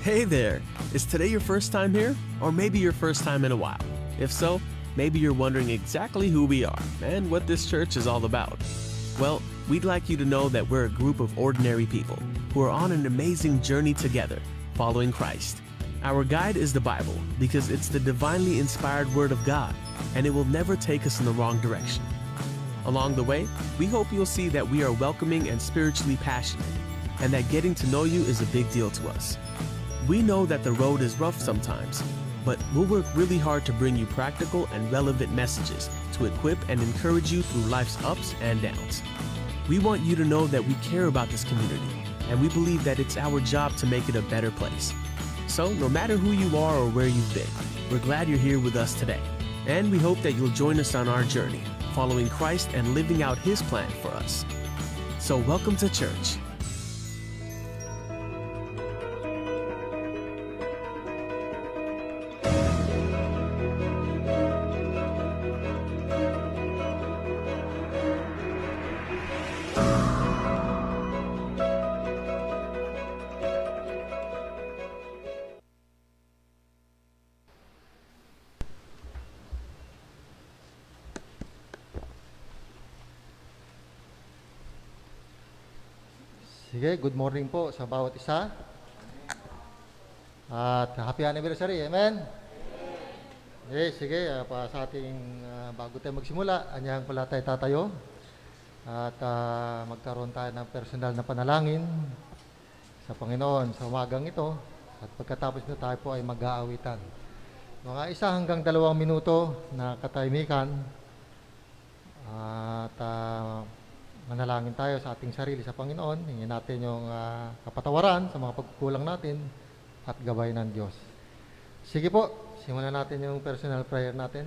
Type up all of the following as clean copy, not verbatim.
Hey there! Is today your first time here? Or maybe your first time in a while? If so, maybe you're wondering exactly who we are and what this church is all about. Well, we'd like you to know that we're a group of ordinary people who are on an amazing journey together, following Christ. Our guide is the Bible because it's the divinely inspired Word of God, and it will never take us in the wrong direction. Along the way, we hope you'll see that we are welcoming and spiritually passionate, and that getting to know you is a big deal to us. We know that the road is rough sometimes, but we'll work really hard to bring you practical and relevant messages to equip and encourage you through life's ups and downs. We want you to know that we care about this community, and we believe that it's our job to make it a better place. So, no matter who you are or where you've been, we're glad you're here with us today, and we hope that you'll join us on our journey, following Christ and living out His plan for us. So, welcome to church. Sige, good morning po sa bawat isa. At happy anniversary, amen? Okay, sige, sa ating bago tayo magsimula, anyang pala tayo tatayo. At magkaroon tayo ng personal na panalangin sa Panginoon sa umagang ito. At pagkatapos nito tayo po ay mag-aawitan. Mga 1 hanggang 2 minuto na katahimikan. At manalangin tayo sa ating sarili sa Panginoon. Hingin natin yung kapatawaran sa mga pagkukulang natin at gabay ng Diyos. Sige po, simulan natin yung personal prayer natin.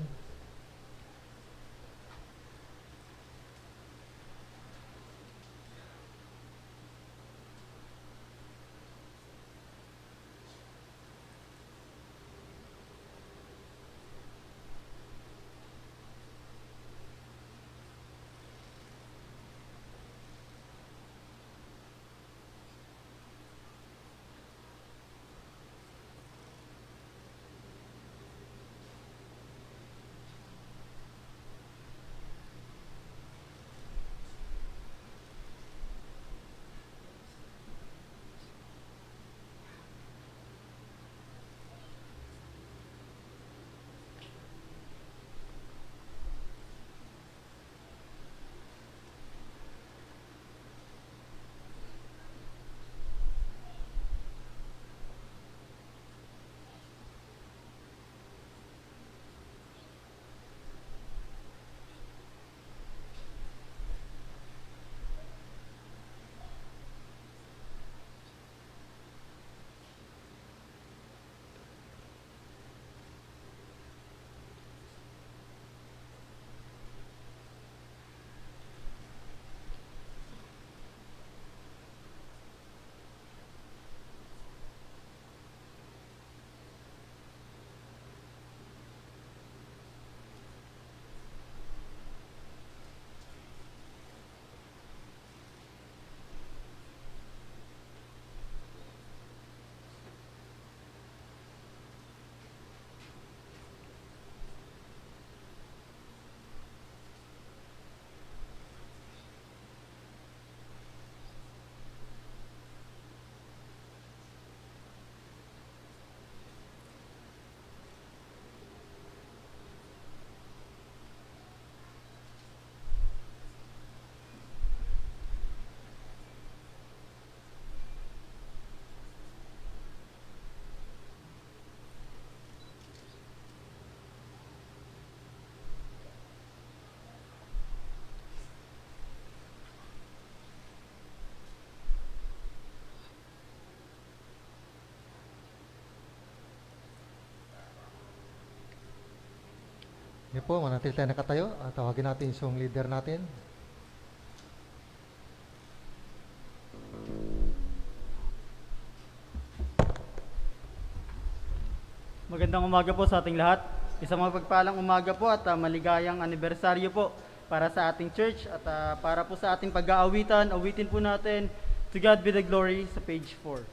Sige po, manatili tayo nakatayo. Tawagin natin yung song leader natin. Magandang umaga po sa ating lahat. Isang mapagpalang umaga po at maligayang anibersaryo po para sa ating church at para po sa ating pag-aawitan. Awitin po natin To God Be the Glory sa page 4.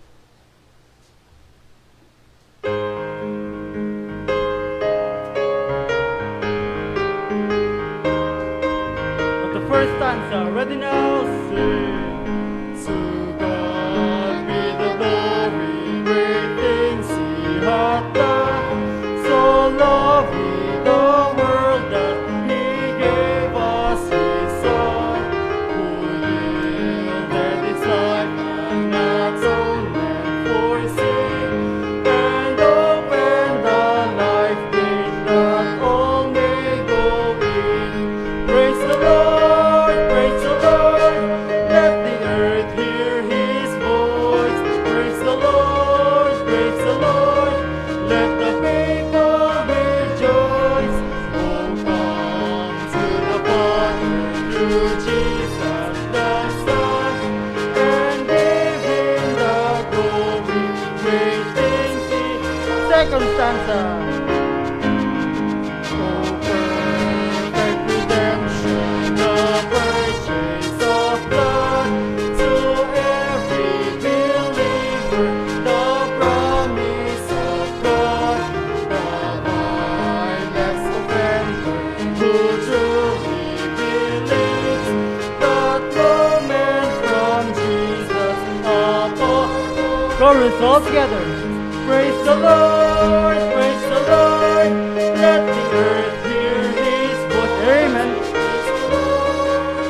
At the first stanza, ready now, sing. To God be the glory, great things He hath done. So lovely the world that He gave us His Son, who yielded His life and not only for sin, and opened the life gate that all may go in. Praise the Lord, praise the Lord, let the earth hear His voice. Praise the Lord, let the people rejoice. Oh, come to the Father through Jesus the Son, and give Him the glory. Great things He. Second stanza. Oh, perfect redemption, the purchase of blood, to every believer, the promise of God, the mindless offender who truly believes that moment from Jesus upon. Chorus all together. Praise the Lord, let the earth hear His voice. Amen.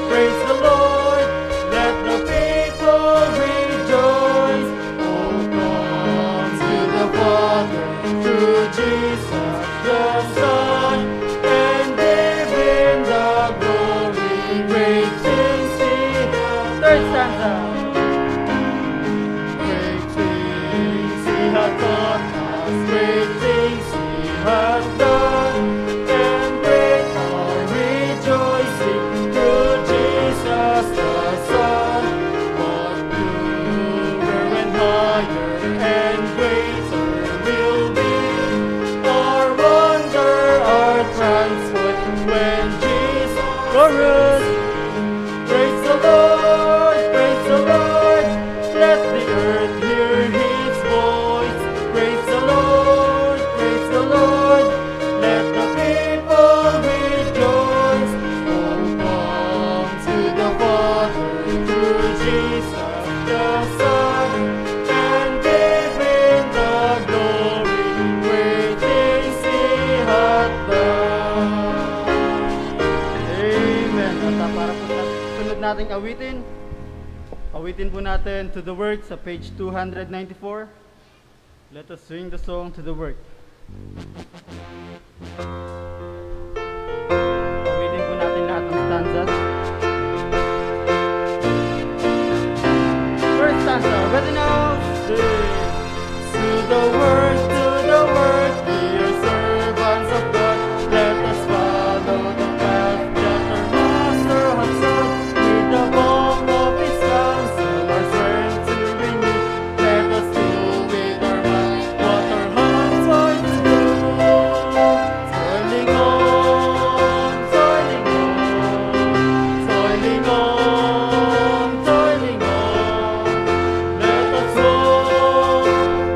Praise the Lord, let the people rejoice. Oh, come to the Father through Jesus the Son, and give Him the glory. Great things He has. Third stanza. Great things He has taught us, great things He has done, and great our rejoicing through Jesus the Son. What newer and higher and greater will be our wonder, our transport when Jesus. Chorus. Praise the Lord, let the earth hear His voice. Praise the Lord, let the people rejoice. Oh, come to the Father through Jesus the Son, and give Him the glory. Great things He hath done. Amen. At para po sa sunod nating awitin po natin To the Work sa page 294. Let us sing the song To the Work. Awitin po natin lahat ng stanzas. First stanza, ready now, sing. To the work, we are servants of God. Let us follow the path that our Master has set. With the balm of His counsel, our strength to renew. Let us do with our minds what our hands want to do. Toiling on, toiling on, toiling on, toiling on.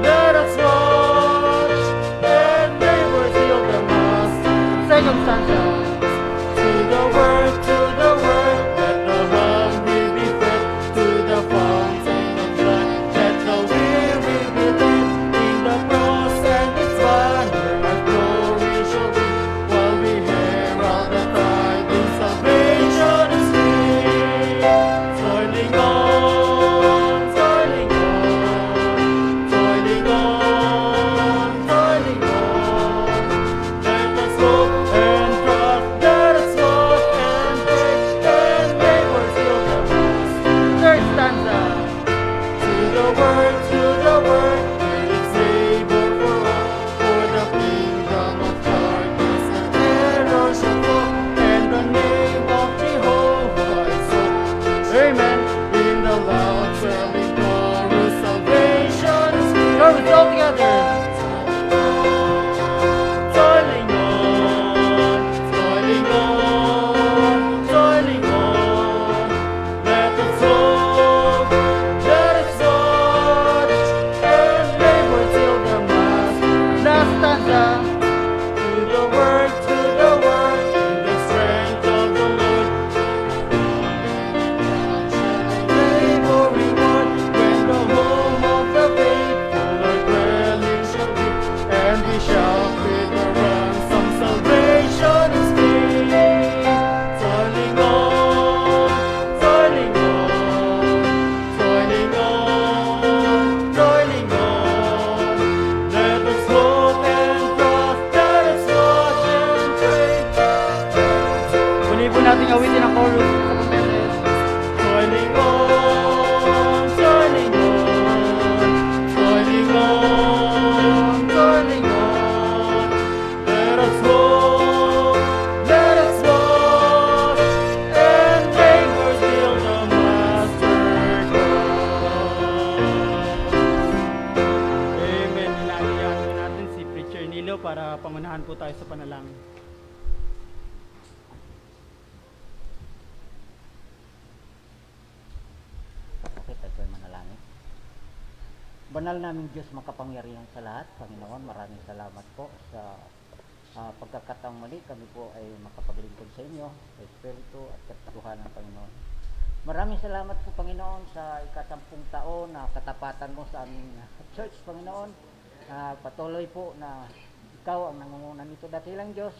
Let us watch, and labor till the Master. Second stanza. To the work, let the hungry be fed. To the fountain of life, let the weary be led. In the cross and its banner, our glory shall be. While we herald the tidings, salvation is free. Toiling on, toiling on, toiling on, toiling on. Let us hope and trust, let us walk and pray, and labor till the last. Third stanza. To the work, let it labor for all, for the kingdom of darkness and error pangunahan po tayo sa panalangin. Okay, tayo po'y manalangin. Banal naming Diyos makapangyarihan sa lahat, Panginoon, maraming salamat po sa pagkakataong muli kami po ay makapaglingkod sa inyo, sa Espiritu at katotohanan, Panginoon. Maraming salamat po, Panginoon, sa ika-10 taon na katapatan mo sa aming church, Panginoon. Patuloy po na ikaw ang nangunguna nito, dakilang Diyos.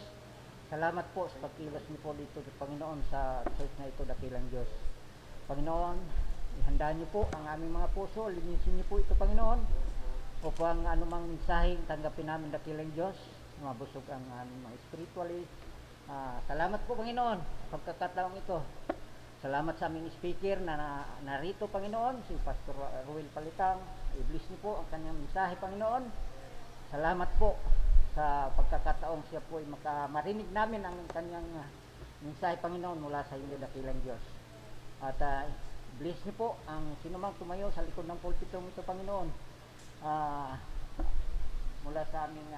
Salamat po sa pagkilos niyo po dito, Panginoon, sa church na ito, dakilang Diyos. Panginoon, ihandaan niyo po ang aming mga puso, linisin niyo po ito, Panginoon, upang anumang mensaheng tanggapin namin, dakilang Diyos, mabusog ang aming mga spiritually. Salamat po, Panginoon, pagkakataong ito. Salamat sa aming speaker na narito, Panginoon, si Pastor Ruel Palitang. I-bless niyo po ang kanyang mensahe, Panginoon. Salamat po sa pagkakataong siya po ay marinig namin ang kanyang mensahe, Panginoon, mula sa inyo, dakilang Diyos. At bless niyo po ang sinumang tumayo sa likod ng pulpitong ito, Panginoon. Mula sa aming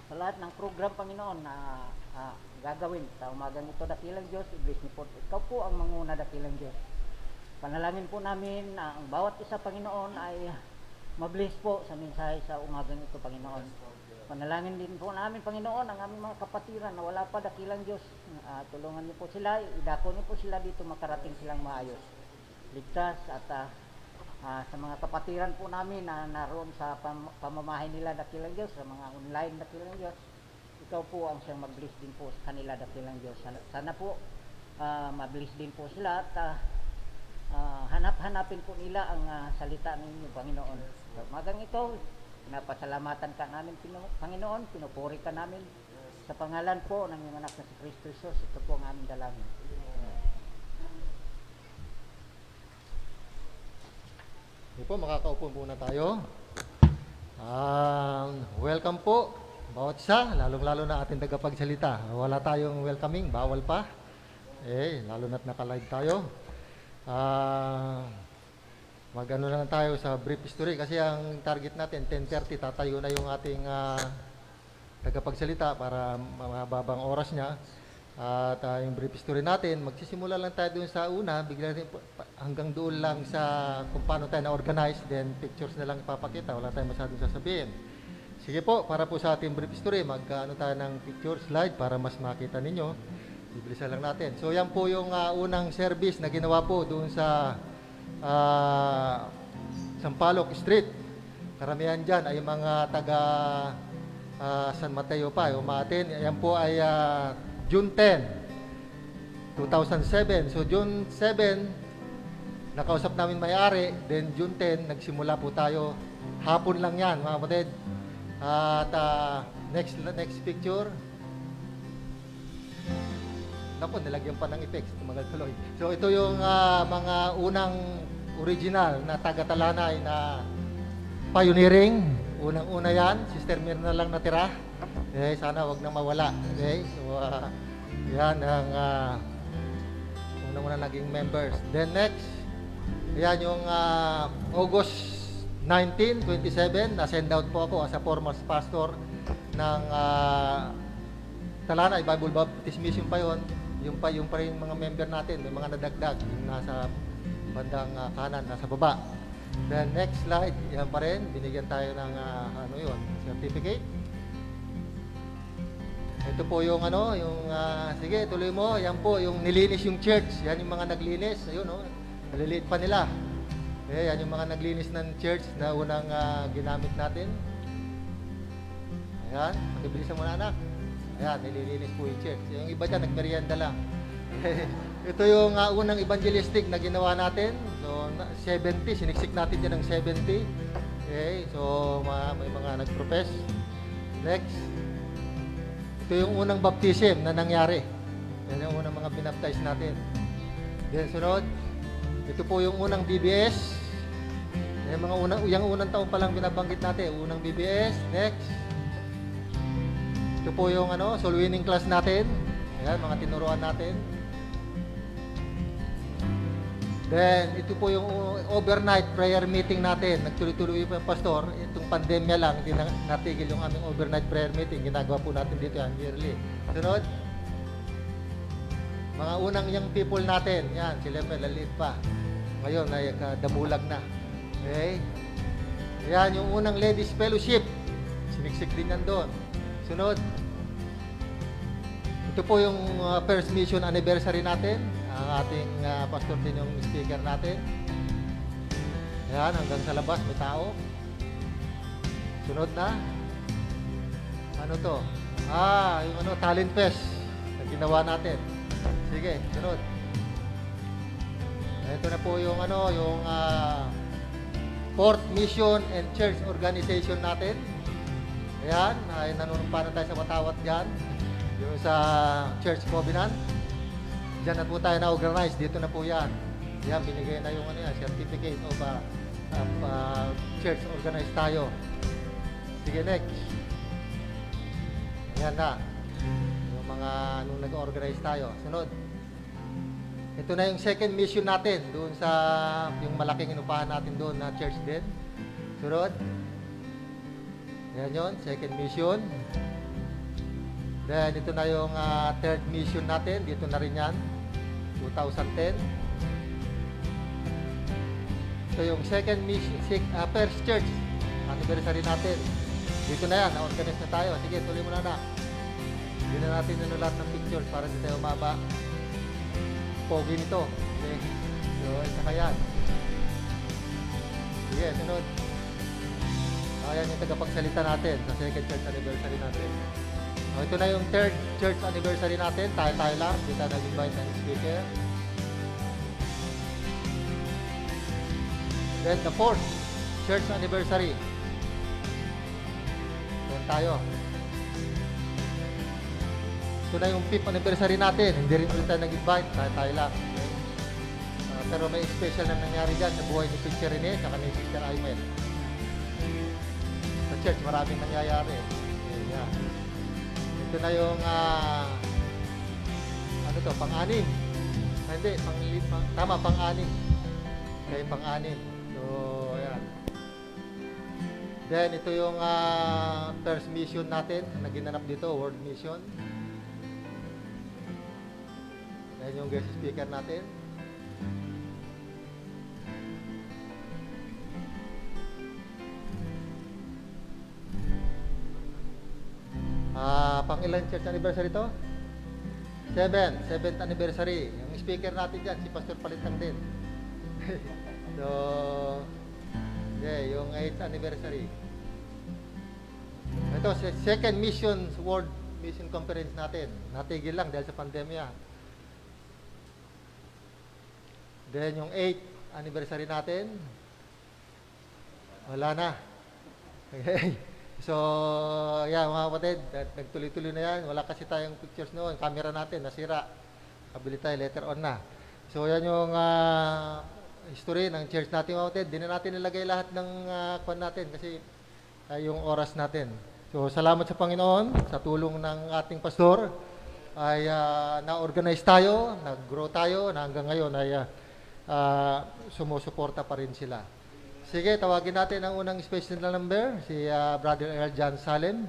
sa lahat ng program, Panginoon, na gagawin sa umagang ito, dakilang Diyos, i-bless niyo po. Ikaw po ang manguna, dakilang Diyos. Panalangin po namin na ang bawat isa, Panginoon, ay mabless po sa mensahe sa umagang ito, Panginoon. Panalangin din po namin, Panginoon, ang aming mga kapatiran na wala pa, dakilang Diyos. Tulungan niyo po sila, idako niyo po sila dito, makarating silang maayos, ligtas. At sa mga kapatiran po namin na naroon sa pamamahay nila, dakilang Diyos, sa mga online, dakilang Diyos, ikaw po ang siyang mag-bless din po sa kanila, dakilang Diyos. Sana po ma-bless din po sila at hanap-hanapin po nila ang salita ninyo, Panginoon. So, magang ito, pinapasalamatan ka namin, Panginoon, pinupuri ka namin sa pangalan po ng iyong anak na si Kristo Jesus. Ito po ang aming dalangin. Hindi po, makakaupo muna tayo. Welcome po, bawat isa, lalong-lalo na ating tagapagsalita. Wala tayong welcoming, bawal pa. Lalo na't naka-live tayo. Mag-ano lang tayo sa brief history kasi ang target natin, 10:30, tatayo na yung ating tagapagsalita para mababang oras niya. At yung brief history natin, magsisimula lang tayo dun sa una, bigla rin hanggang doon lang sa kung paano tayo na-organize, then pictures na lang ipapakita, wala tayong masyadong sasabihin. Sige po, para po sa ating brief history, mag-ano tayo ng picture slide para mas makita ninyo. Bibilisan lang natin. So yan po yung unang service na ginawa po doon sa Sampaloc Street. Karamihan dyan ay mga taga San Mateo pa, umaatin. Yan po ay June 10, 2007. So June 7, nakausap namin may-ari. Then June 10, nagsimula po tayo. Hapon lang yan, mga kapatid. At next picture. Naku, nilagyan pa ng effects, tumagal tuloy. So ito yung mga unang original na taga-Talanay na pioneering. Unang-una yan, Sister Mirna lang natira. Sana wag na mawala. So yan ang unang-una naging members. Then next, yan yung August 19, 27, na-send out po ako as a former pastor ng Talanay Bible Baptist Mission pa yun. Yung pa rin mga member natin, may mga nadagdag, yung nasa bandang kanan, nasa baba. Then next slide, yan pa rin, binigyan tayo ng certificate. Ito po yung sige, tuloy mo, yan po yung nilinis yung church, yan yung mga naglinis, ayun naliliit pa nila. Yan yung mga naglinis ng church na unang ginamit natin. Ayan, pakibilisan mo na anak. Ayan, nililinis po yung church. Yung iba dyan, nagmerienda lang. Ito yung unang evangelistic na ginawa natin. So, 70, siniksik natin dyan ng 70. So, may mga nag-profess. Next. Ito yung unang baptism na nangyari. Yan yung unang mga binaptize natin. Then, sunod. Ito po yung unang BBS. Yung unang taon pa lang binabanggit natin. Unang BBS. Next. Ito po yung soul winning class natin. Ayan, mga tinuruan natin. Then, ito po yung overnight prayer meeting natin. Nagtuloy-tuloy po yung pastor. Itong pandemya lang, hindi natigil yung aming overnight prayer meeting. Ginagawa po natin dito yan, yearly. Sunod. Mga unang young people natin. Yan, sila may laliit pa. Ngayon, ay damulag na. Okay? Yan, yung unang ladies fellowship. Siniksik din yan doon. Sunod. Ito po yung first mission anniversary natin. Ang ating pastor din yung speaker natin. Yan, hanggang sa labas may tao. Sunod na. Ano to? Yung talent fest na ginawa natin. Sige, sunod. Ito na po yung fourth mission and church organization natin. Ayan, ay nanunumpa na tayo sa Watawat dyan. Yung sa Church Covenant. Diyan na po tayo na-organize. Dito na po yan. Yan, binigay na yung certificate of church organized tayo. Sige, next. Ayan na. Yung mga nung nag-organize tayo. Sunod. Ito na yung second mission natin. Doon sa yung malaking inupahan natin doon na church din. Sunod. Ayan yun. Second mission. Then, ito na yung third mission natin. Dito na rin yan. 2010. Ito yung second mission, first church. Anniversary natin. Dito na yan. Na-organize na tayo. Sige, tuloy mo na. Hindi na natin nanulat ng pictures para hindi tayo maba. Pogi nito. Okay. So, saka yan. Sige, sunod. Ayan yung tagapagsalita natin sa second church anniversary natin. Ito na yung third church anniversary natin. Tayo lang. Hindi tayo nag-invite ng speaker. Then the fourth church anniversary. Ayan tayo. Ito na yung fifth anniversary natin. Hindi rin ulit tayo nag-invite. Tayo lang. Okay. Pero may special na nangyari dyan sa buhay ni Sister Rene at ni Sister Aimel. Sa church, maraming nangyayari. Ayan. Ito na yung pang-anim. Hindi, pang-anim. Okay, pang-anim. So, ayan. Then, ito yung first mission natin na ginanap dito, world mission. Ayan yung guest speaker natin. Pang-ilan church anniversary to? 7th anniversary. Yung speaker natin dyan, si Pastor Palitang din. So, yung 8th anniversary. Ito, second mission, World Mission Conference natin. Natigil lang dahil sa pandemya. Then, yung 8th anniversary natin, wala na. Okay. So, mga kapatid, nagtuloy-tuloy na yan. Wala kasi tayong pictures noon. Camera natin, nasira. Kabili tayo, later on na. So, yan yung history ng church natin, mga kapatid. Di na natin nilagay lahat ng kwan natin kasi yung oras natin. So, salamat sa Panginoon, sa tulong ng ating pastor, ay na-organize tayo, nag-grow tayo, na hanggang ngayon ay sumusuporta pa rin sila. Sige, tawagin natin ang unang special na number, si Brother Erjan Salem.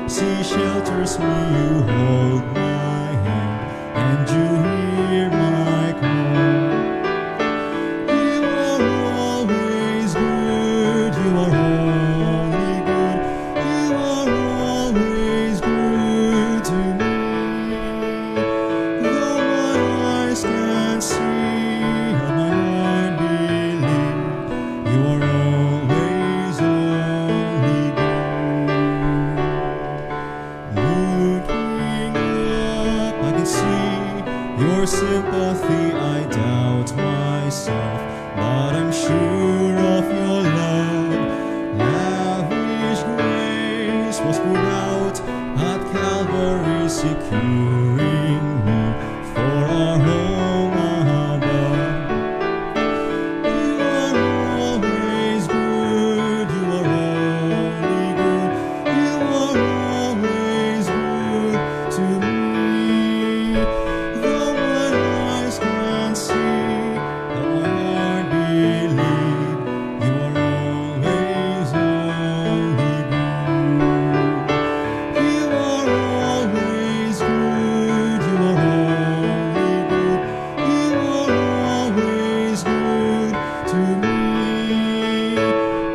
sea shelters me, you hold my hand, and you hear my call. You are always good, you are only good, you are always good to me. Though my eyes can't see, and my heart believe, you are always only good. Looking up, I can see your sympathy. I doubt myself, but I'm sure of your love. Lavish grace was poured out at Calvary, securing me for our home above. You are always good, you are only good, you are always good to me. Though my eyes can't see, though my heart believe, you are always only good. You are always good, you are only good, you are always good to me.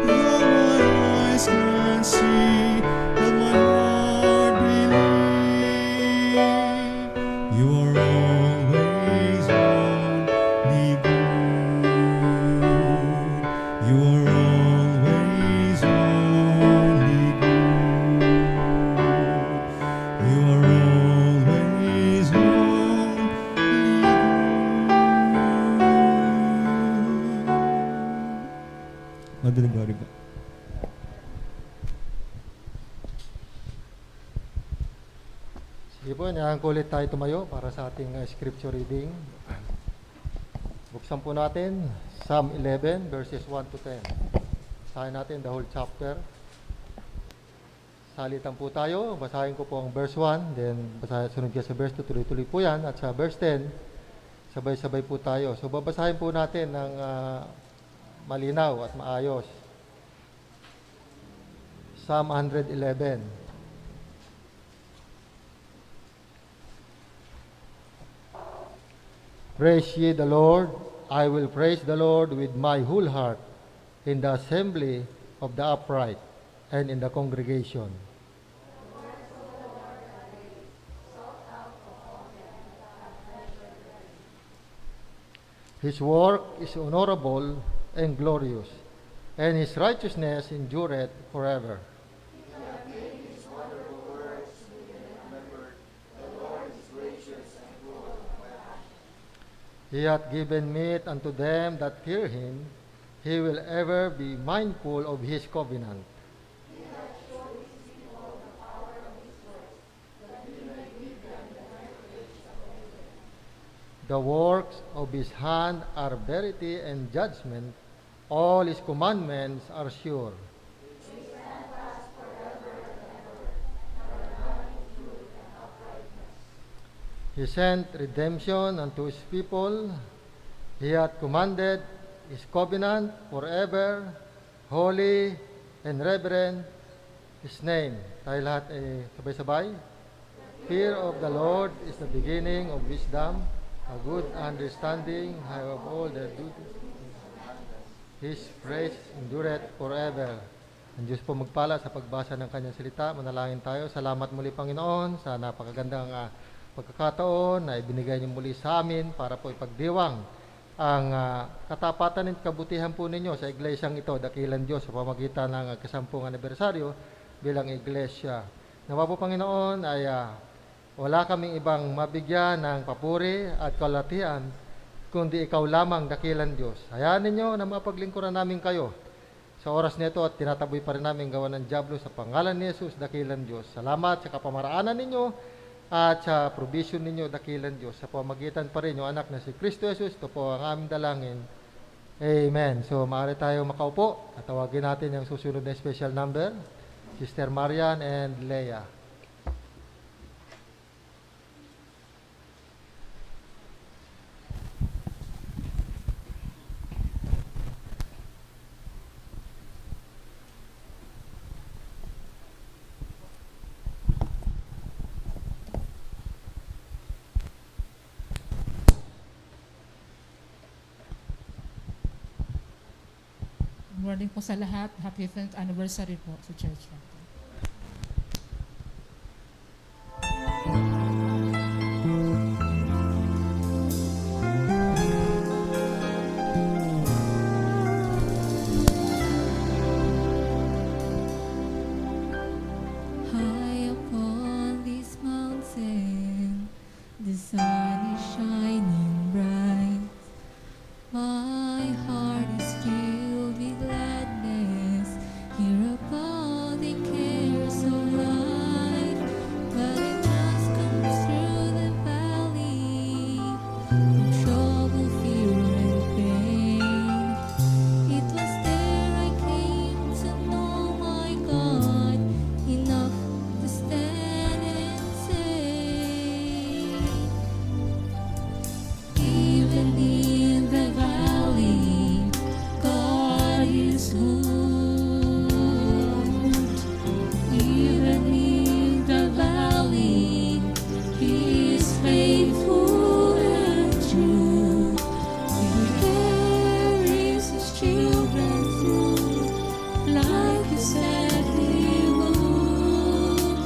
Though my eyes can't see, but my heart believe, you are always only good. You are always only good. You are always only good. Madaling gari ba? Sige po, kulit tayo tumayo para sa ating scripture reading. Buksan po natin Psalm 11 verses 1 to 10. Basahin natin the whole chapter. Salitan po tayo. Basahin ko po ang verse 1, then basahin sunod ka sa verse 2, tuloy-tuloy po yan. At sa verse 10, sabay-sabay po tayo. So babasahin po natin ng malinaw at maayos. Psalm 111. Praise ye the Lord. I will praise the Lord with my whole heart in the assembly of the upright and in the congregation. His work is honorable and glorious, and his righteousness endureth forever. He hath given meat unto them that fear him. He will ever be mindful of his covenant. The works of his hand are verity and judgment. All his commandments are sure. He sent redemption unto his people. He hath commanded his covenant forever. Holy and reverend his name. Tayo lahat sabay-sabay. Fear of the Lord is the beginning of wisdom. A good understanding of all their duties. His praise endureth forever. Ang Diyos po magpala sa pagbasa ng kanyang salita. Manalangin tayo. Salamat muli, Panginoon, sa napakagandang pagkakataon na ibinigay niyo muli sa amin para po ipagdiwang ang katapatan at kabutihan po ninyo sa iglesyang ito, dakilan Diyos, sa pamagitan ng 10th anibersaryo bilang iglesia. Nawa po, Panginoon, ay wala kaming ibang mabigyan ng papuri at kalatian kundi ikaw lamang, dakilan Diyos. Hayaan ninyo na mapaglingkuran namin kayo sa oras nito at tinataboy pa rin namin gawa ng diablo sa pangalan ni Jesus, dakilan Diyos. Salamat sa kapamaraanan ninyo at sa provision ninyo, dakilan Diyos. Sa pamagitan pa rin yung anak na si Kristo Jesus, ito po ang aming dalangin. Amen. So, maaari tayo makaupo at tawagin natin yung susunod na special number, Sister Marian and Leah. morning po sa lahat. Happy 10th anniversary po sa church natin. High upon this mountain, the sun is shining bright. My heart is filled with gladness here upon the cares of life. But it must come through the valley of trouble, fear, and pain. It was there I came to know my God, enough to stand and say, even in the valley, God is good. Even in the valley, He is faithful and true. He carries His children through, like He said He would.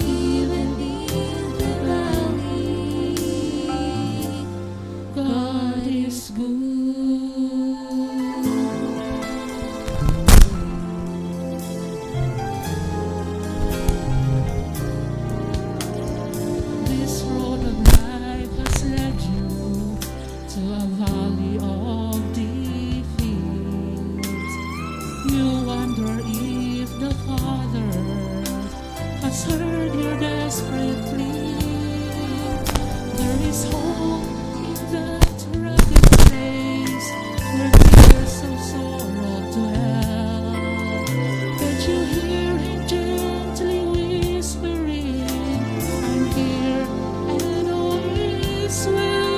Even in the valley, God is good. This road of life has led you to a valley of defeat. You wonder if the Father has heard your desperate plea. There is hope in that rugged place where tears of sorrow dwell. That you hear Him gently whispering, I'm here and all is well.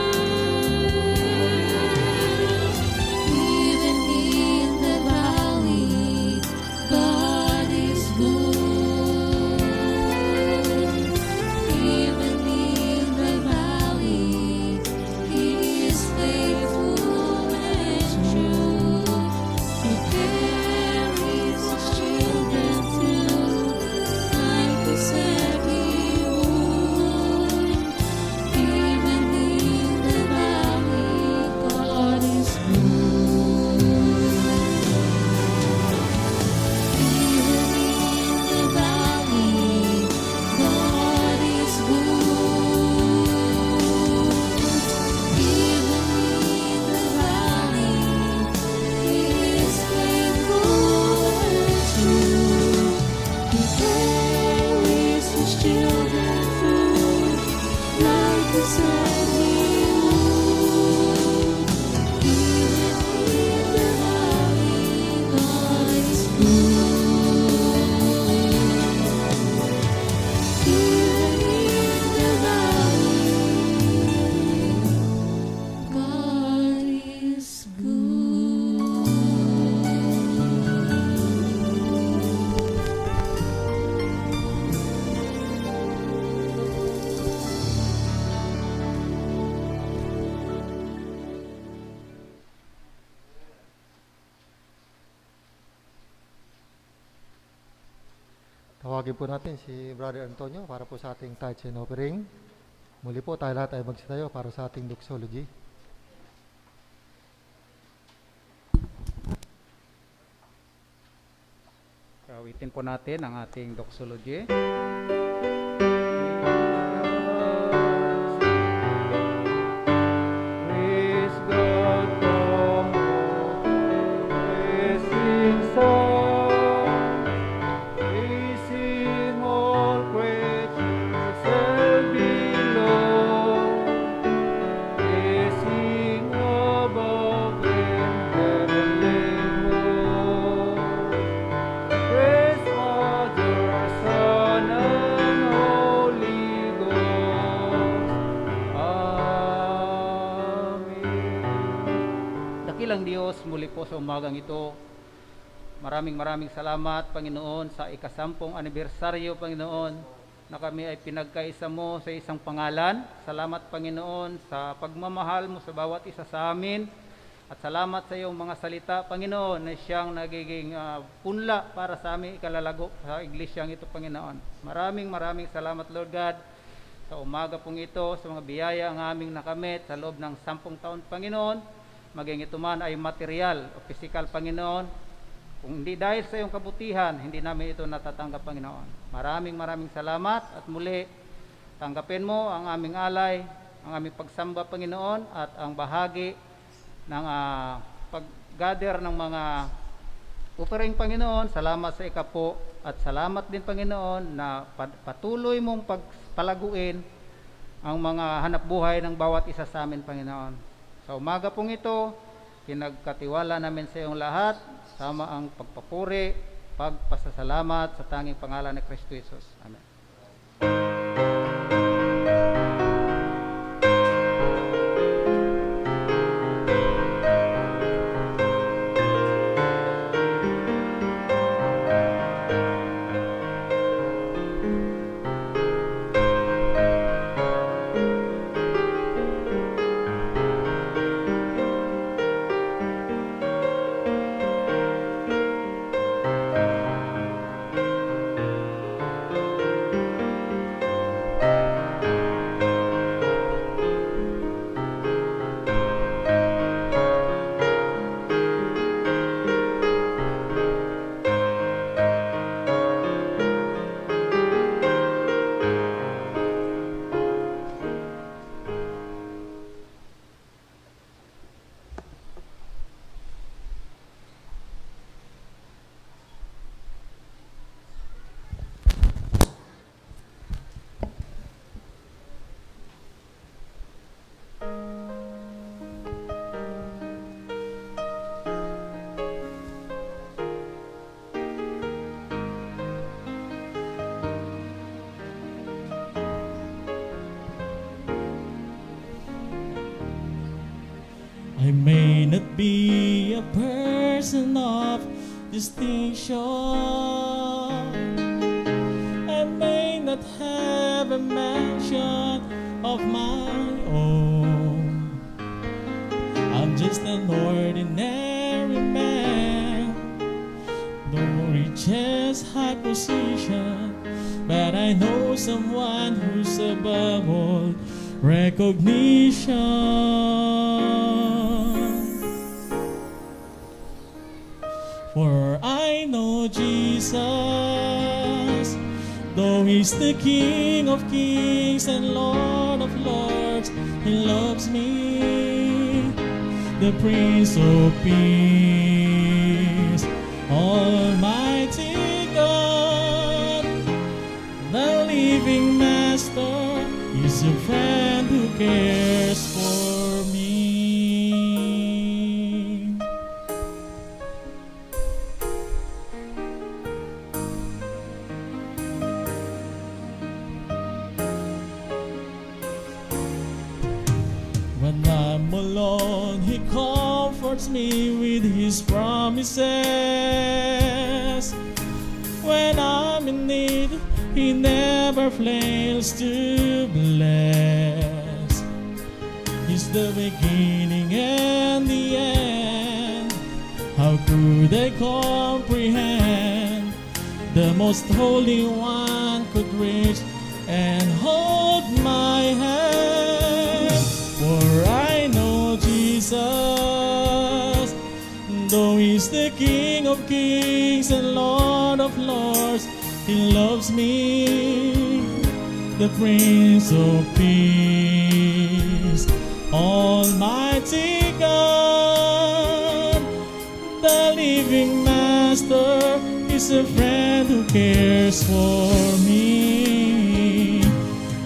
Even in the valley, God is good. Even in the valley, He is faithful and true. He carries His children through, like He said He would. Even in the valley, God is good. Even in the valley, God is good. Even in the valley, He is faithful and true. He carries His children through, like He said He would. Even in the valley, God is good. Even in the valley, God is good. Tawagin po natin si Brother Antonio para po sa ating tithes and offering. Muli po tayo lahat ay magsitayo para sa ating doxology. Awitin po natin ang ating doxology. Praise God from blessing song, praising all creatures that below, praising above in heavenly hosts. Praise Father, Son, and Holy Ghost. Amen. Dakilang Diyos, muli po sa umagang ito, maraming salamat, Panginoon, sa ikasampung anibersaryo, Panginoon, na kami ay pinagkaisa mo sa isang pangalan. Salamat, Panginoon, sa pagmamahal mo sa bawat isa sa amin At salamat sa iyong mga salita, Panginoon, na siyang nagiging punla para sa aming ikalalago sa iglesyang ito, Panginoon. Maraming salamat, Lord God, sa umaga pong ito, sa mga biyaya ang aming nakamit sa loob ng 10 taon, Panginoon. Maging ito man ay material o physical, Panginoon. Kung hindi dahil sa iyong kabutihan, hindi namin ito natatanggap, Panginoon. Maraming salamat at muli, tanggapin mo ang aming alay, ang aming pagsamba, Panginoon, at ang bahagi ng pag-gather ng mga offering, Panginoon. Salamat sa ikapo at salamat din, Panginoon, na patuloy mong pagpalaguin ang mga hanap buhay ng bawat isa sa amin, Panginoon. Sa umaga pong ito, pinagkatiwala namin sa iyong lahat, sama ang pagpapuri, pagpasasalamat sa tanging pangalan ni Kristo Jesus. Amen. I may not be a person of distinction. I may not have a mansion of my own. I'm just an ordinary man, no riches, high position, but I know someone who's above all recognition. For I know Jesus, though He's the King of kings and Lord of lords, He loves me, the Prince of Peace, Almighty God, the living Master, is a friend who cares for me. When I'm alone, He comforts me with His promises. When I'm in need, He never fails to bless. He's the beginning and the end. How could I comprehend? The most holy one could reach and hold my hand. For I know Jesus, though He's the King of kings and Lord of lords, He loves me, the Prince of Peace, Almighty God, the living Master, is a friend who cares for me.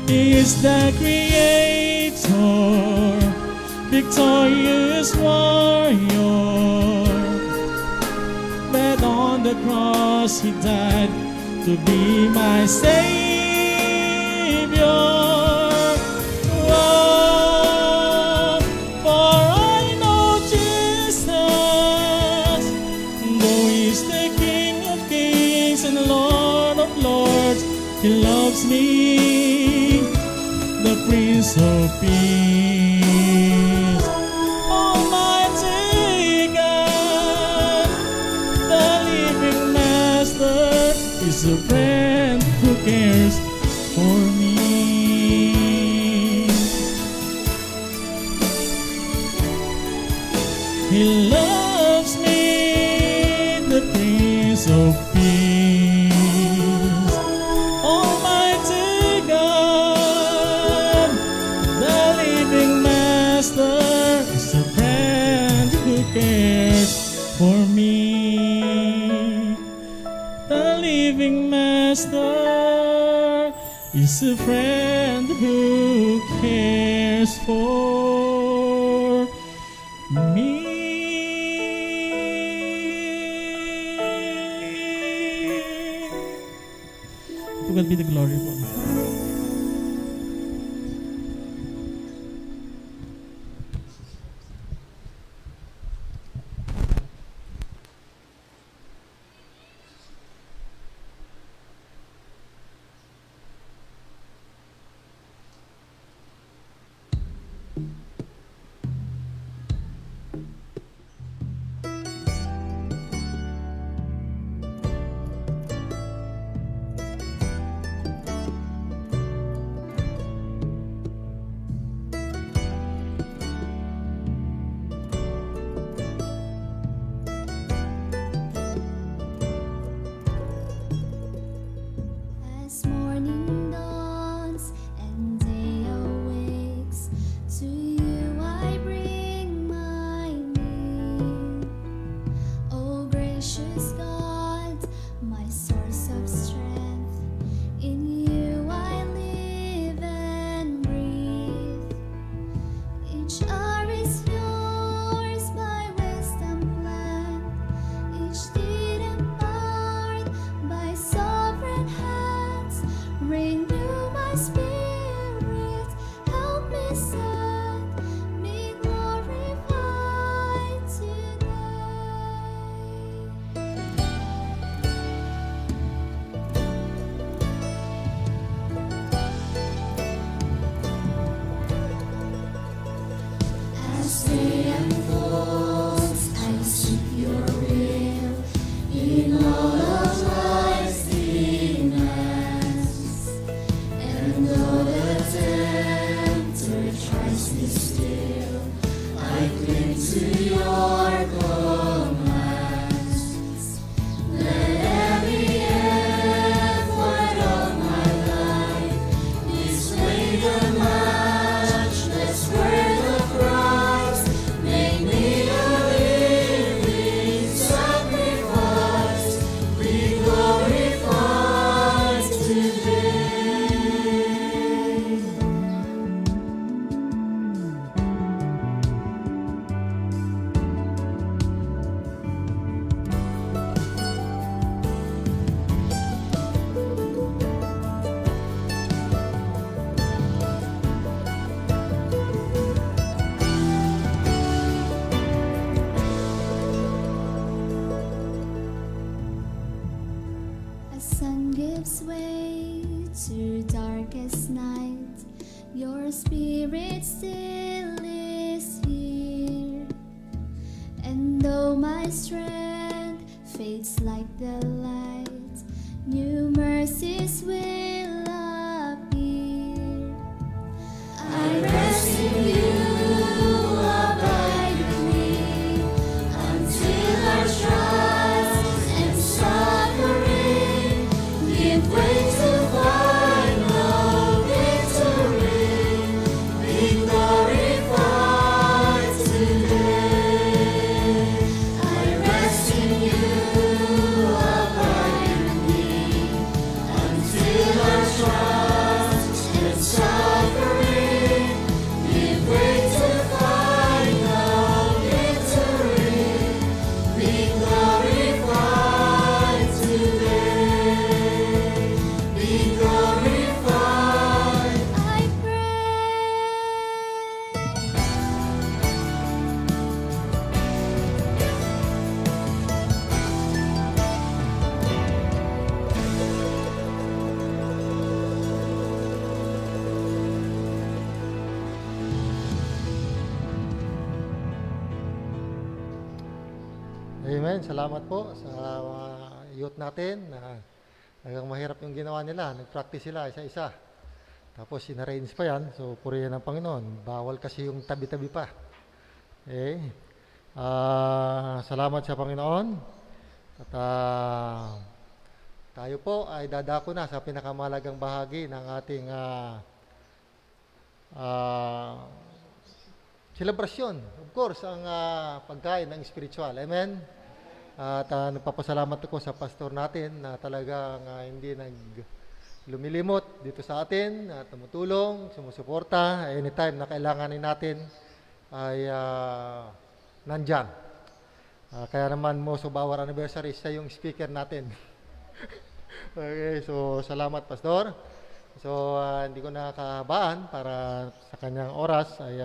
He is the Creator, victorious warrior, but on the cross He died to be my Savior. Oh, for I know Jesus, though He's the King of kings and Lord of lords, He loves me, the Prince of Peace, Almighty cares for me. He loves me, the Prince of Peace. Almighty God, the living Master, is a friend who cares for me. The living Master is a friend who cares for me. To God be the glory, Lord. As morning dawns and day awakes, to you I bring my need. O gracious God, my source of strength, in you I live and breathe. Each hour is yours, my wisdom plan, each deed empowered by sovereign hands. Renew my spirit, help me set me glorified today. As day unfolds, I seek your will in all of life's demands. And though the tempter tries me still, I cling to your commands. Let every effort of my life display the matchless word of Christ. Make me a living sacrifice, be glorified today. As sun gives way to darkest night, your spirit still is here. And though my strength fades like the light, new mercies will appear. I rest in you, abide with me, until our trials and suffering give way to final victory. Be glorified today. I rest in you, abide with me, until our trials and suffering give way to final victory. Be glorified today. Be glorified, I pray. Amen. Salamat po sa mga youth natin na Talagang mahirap yung ginawa nila. Nag-practice sila isa-isa. Tapos sinarrange pa yan. So, purihin ng Panginoon. Bawal kasi yung tabi-tabi pa. Okay? Salamat sa Panginoon. At tayo po ay dadako na sa pinakamalagang bahagi ng ating selebrasyon. Of course, ang pagkain ng spiritual. Amen? At nagpapasalamat ako sa pastor natin na talagang hindi lumilimot dito sa atin, tumutulong, sumusuporta, anytime na kailanganin natin ay nandyan. Kaya naman most of our anniversary, siya yung speaker natin. Okay, so salamat pastor. So hindi ko nakahabaan para sa kanyang oras ay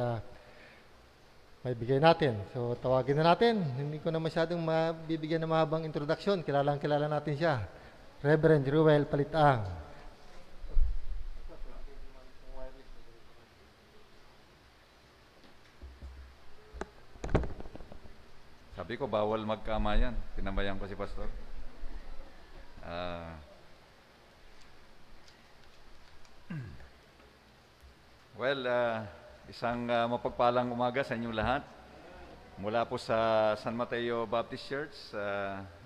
may bigay natin. So tawagin na natin. Hindi ko na masyadong mabibigyan ng mahabang introduction. Kilala natin siya. Reverend Ruel Palitang. Sabi ko, bawal magkamayan. Tinambayan ko si pastor. Isang mapagpalang umaga sa inyong lahat. Mula po sa San Mateo Baptist Church,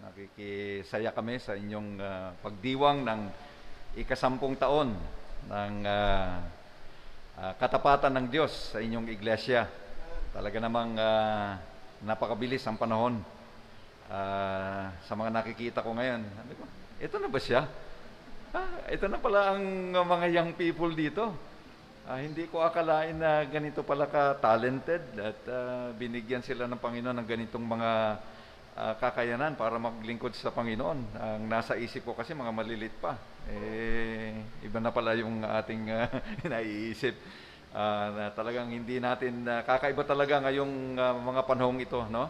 nakikisaya kami sa inyong pagdiwang ng ika-10 taon ng katapatan ng Diyos sa inyong iglesia. Talaga namang napakabilis ang panahon. Sa mga nakikita ko ngayon, ito na ba siya? Ito na pala ang mga young people dito. Hindi ko akalain na ganito pala ka-talented at binigyan sila ng Panginoon ng ganitong mga kakayanan para maglingkod sa Panginoon. Ang nasa isip ko kasi mga malilit pa. Iba na pala yung ating naiisip. Na talagang hindi natin, kakaiba talaga ngayong mga panahong ito, no?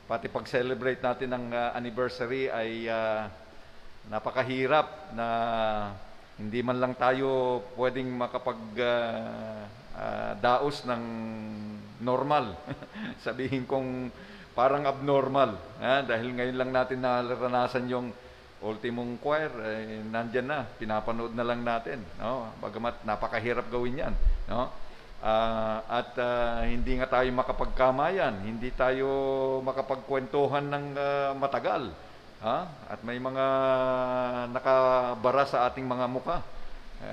Pati pag-celebrate natin ng anniversary ay napakahirap na hindi man lang tayo pwedeng daos ng normal. Sabihin kong parang abnormal. Dahil ngayon lang natin naranasan yung ultimong choir, nandyan na, pinapanood na lang natin. No? Bagamat napakahirap gawin yan. No? Hindi nga tayo makapagkamayan, hindi tayo makapagkwentuhan ng matagal. At may mga nakabara sa ating mga mukha.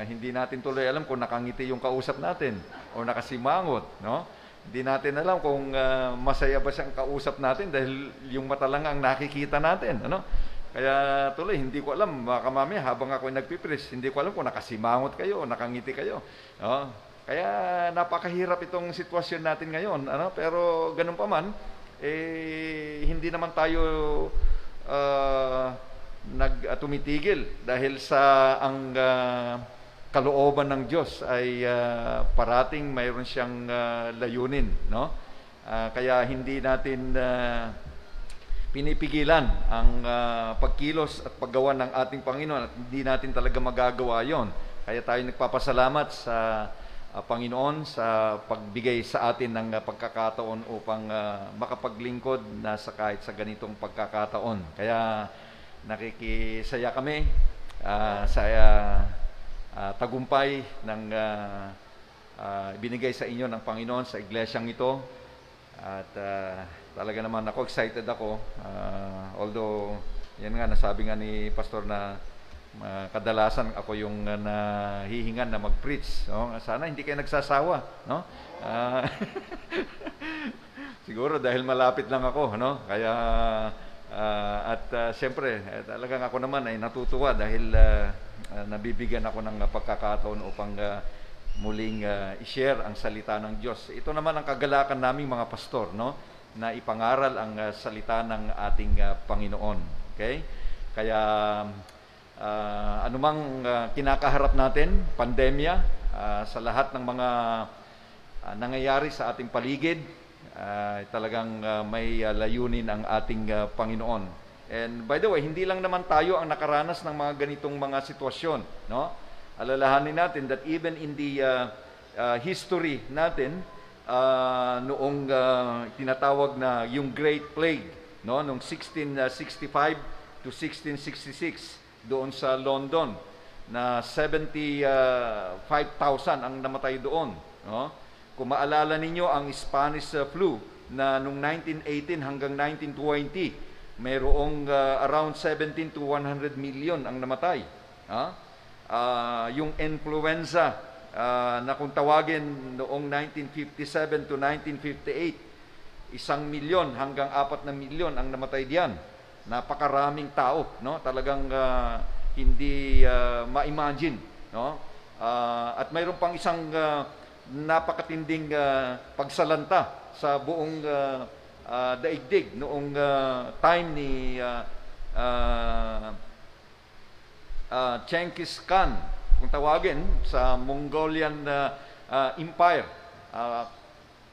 Hindi natin tuloy alam kung nakangiti yung kausap natin o nakasimangot, no? Hindi natin alam kung masaya ba siyang kausap natin dahil yung mata lang ang nakikita natin, ano? Kaya tuloy, hindi ko alam, baka mamaya habang ako nagpipres, hindi ko alam kung nakasimangot kayo o nakangiti kayo, no? Kaya napakahirap itong sitwasyon natin ngayon, ano? Pero ganun pa man, hindi naman tayo tumitigil dahil sa ang kalooban ng Diyos ay parating mayroon siyang layunin, no? Kaya hindi natin pinipigilan ang pagkilos at paggawa ng ating Panginoon at hindi natin talaga magagawa yon. Kaya tayo nagpapasalamat sa Panginoon sa pagbigay sa atin ng pagkakataon upang makapaglingkod kahit sa ganitong pagkakataon. Kaya nakikisaya kami sa tagumpay ng binigay sa inyo ng Panginoon sa iglesyang ito. At talaga naman ako, excited ako. Although, yan nga, nasabi nga ni Pastor na kadalasan ako yung nahihingan na mag-preach, no? Sana hindi kayo nagsasawa, no? Siguro dahil malapit lang ako, no? Kaya siyempre talagang ako naman ay natutuwa dahil nabibigyan ako ng pagkakataon upang muling i-share ang salita ng Diyos. Ito naman ang kagalakan naming mga pastor, no? Na ipangaral ang salita ng ating Panginoon. Okay? Kaya anumang kinakaharap natin, pandemya, sa lahat ng mga nangyayari sa ating paligid, talagang may layunin ang ating Panginoon. And by the way, hindi lang naman tayo ang nakaranas ng mga ganitong mga sitwasyon, no? Alalahanin natin that even in the history natin, noong tinatawag na yung Great Plague, no, noong 1665 to 1666, doon sa London na 75,000 ang namatay doon. No? Kung maalala ninyo ang Spanish flu na noong 1918 hanggang 1920, mayroong around 70 to 100 million ang namatay. Yung influenza na kung tawagin noong 1957 to 1958, 1,000,000 hanggang 4,000,000 ang namatay diyan. Napakaraming tao, no? Talagang hindi ma-imagine, no? At mayroon pang isang napakatinding pagsalanta sa buong daigdig noong time ni Genghis Khan, kung tawagin, sa Mongolian Empire.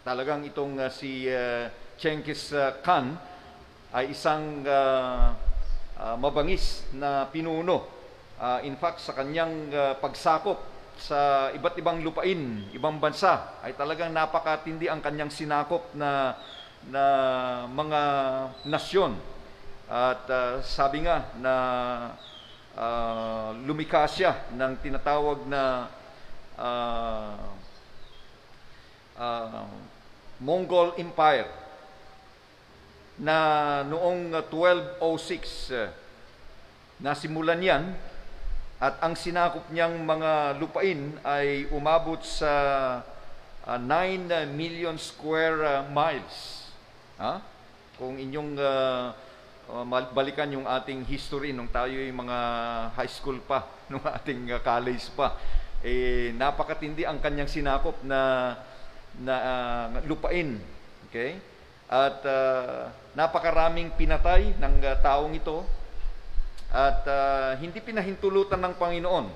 Talagang itong si Genghis Khan ay isang mabangis na pinuno. In fact, sa kanyang pagsakop sa iba't ibang lupain, ibang bansa, ay talagang napakatindi ang kanyang sinakop na mga nasyon. At sabi nga na lumikha siya ng tinatawag na Mongol Empire na noong 1206 nasimulan yan, at ang sinakop niyang mga lupain ay umabot sa 9 million square miles. Kung inyong balikan yung ating history nung tayo yung mga high school pa, nung ating college pa, napakatindi ang kanyang sinakop na lupain. Okay? At napakaraming pinatay ng taong ito, at hindi pinahintulutan ng Panginoon.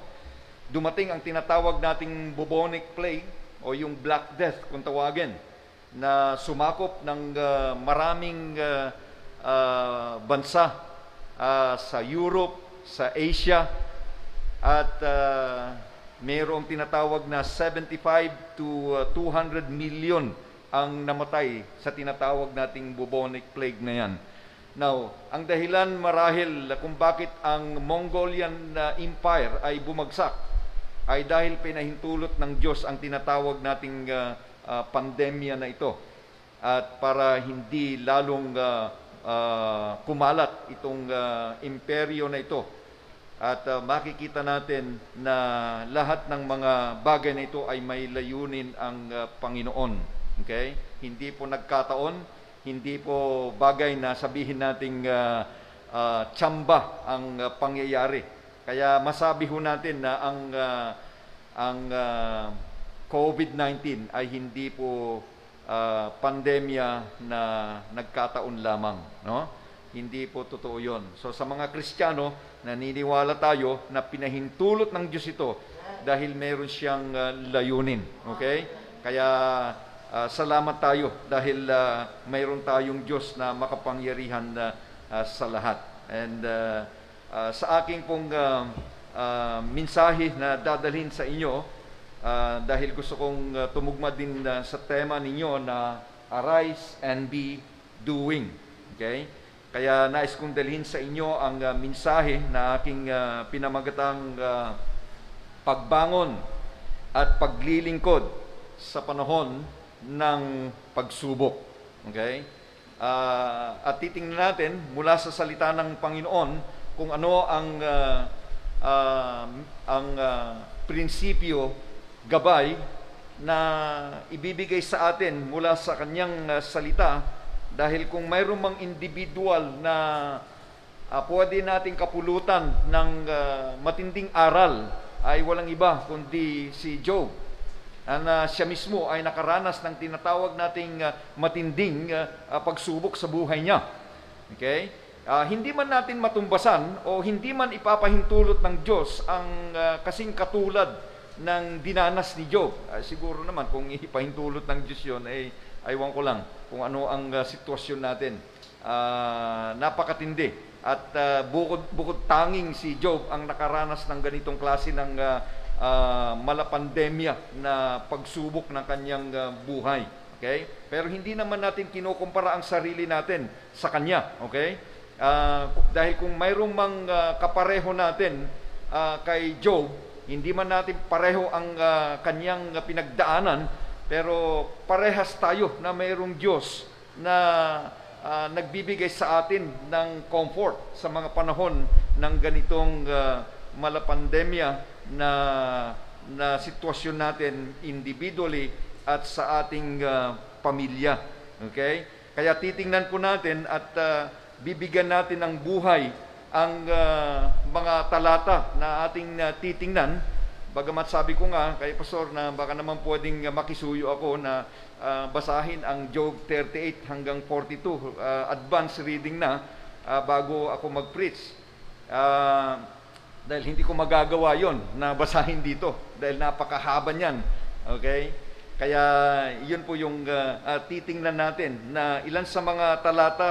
Dumating ang tinatawag nating bubonic plague o yung Black Death kung tawagin, na sumakop ng maraming bansa sa Europe, sa Asia, at mayroong tinatawag na 75 to 200 million ang namatay sa tinatawag nating bubonic plague na yan. Now, ang dahilan marahil kung bakit ang Mongolian Empire ay bumagsak ay dahil pinahintulot ng Diyos ang tinatawag nating pandemya na ito, at para hindi lalong kumalat itong imperyo na ito. At makikita natin na lahat ng mga bagay na ito ay may layunin ang Panginoon. Okay? Hindi po nagkataon, hindi po bagay na sabihin nating tsamba ang pangyayari. Kaya masabi ho natin na ang COVID-19 ay hindi po pandemya na nagkataon lamang, no? Hindi po totoo 'yon. So sa mga Kristiyano, naniniwala tayo na pinahintulot ng Diyos ito dahil meron siyang layunin. Okay? Kaya salamat tayo dahil mayroon tayong Diyos na makapangyarihan sa lahat. And sa aking pong mensahe na dadalhin sa inyo, dahil gusto kong tumugma din sa tema ninyo na arise and be doing. Okay? Kaya nais kong dalhin sa inyo ang mensahe na aking pinamagatang pagbangon at paglilingkod sa panahon ng pagsubok. Okay? At titingnan natin mula sa salita ng Panginoon kung ano ang prinsipyo, gabay na ibibigay sa atin mula sa kanyang salita, dahil kung mayroong mang individual na pwede nating kapulutan ng matinding aral ay walang iba kundi si Job. Na siya mismo ay nakaranas ng tinatawag nating matinding pagsubok sa buhay niya. Okay? Hindi man natin matumbasan o hindi man ipapahintulot ng Diyos ang kasing katulad ng dinanas ni Job. Siguro naman kung ipahintulot ng Diyos yun, aywan ko lang kung ano ang sitwasyon natin. Napakatindi. At bukod tanging si Job ang nakaranas ng ganitong klase ng malapandemya na pagsubok ng kanyang buhay. Okay? Pero hindi naman natin kinukumpara ang sarili natin sa kanya. Okay? Dahil kung mayroong mang kapareho natin kay Job, hindi man natin pareho ang kanyang pinagdaanan, pero parehas tayo na mayroong Diyos na nagbibigay sa atin ng comfort sa mga panahon ng ganitong malapandemya na sitwasyon natin individually at sa ating pamilya. Okay? Kaya titingnan po natin at bibigyan natin ng buhay ang mga talata na ating titingnan. Bagamat sabi ko nga kay Pastor na baka naman pwedeng makisuyo ako na basahin ang Job 38 hanggang 42, advanced reading na bago ako mag-preach. Dahil hindi ko magagawa yon na basahin dito dahil napakahaba niyan. Okay? Kaya yun po yung titingnan natin na ilan sa mga talata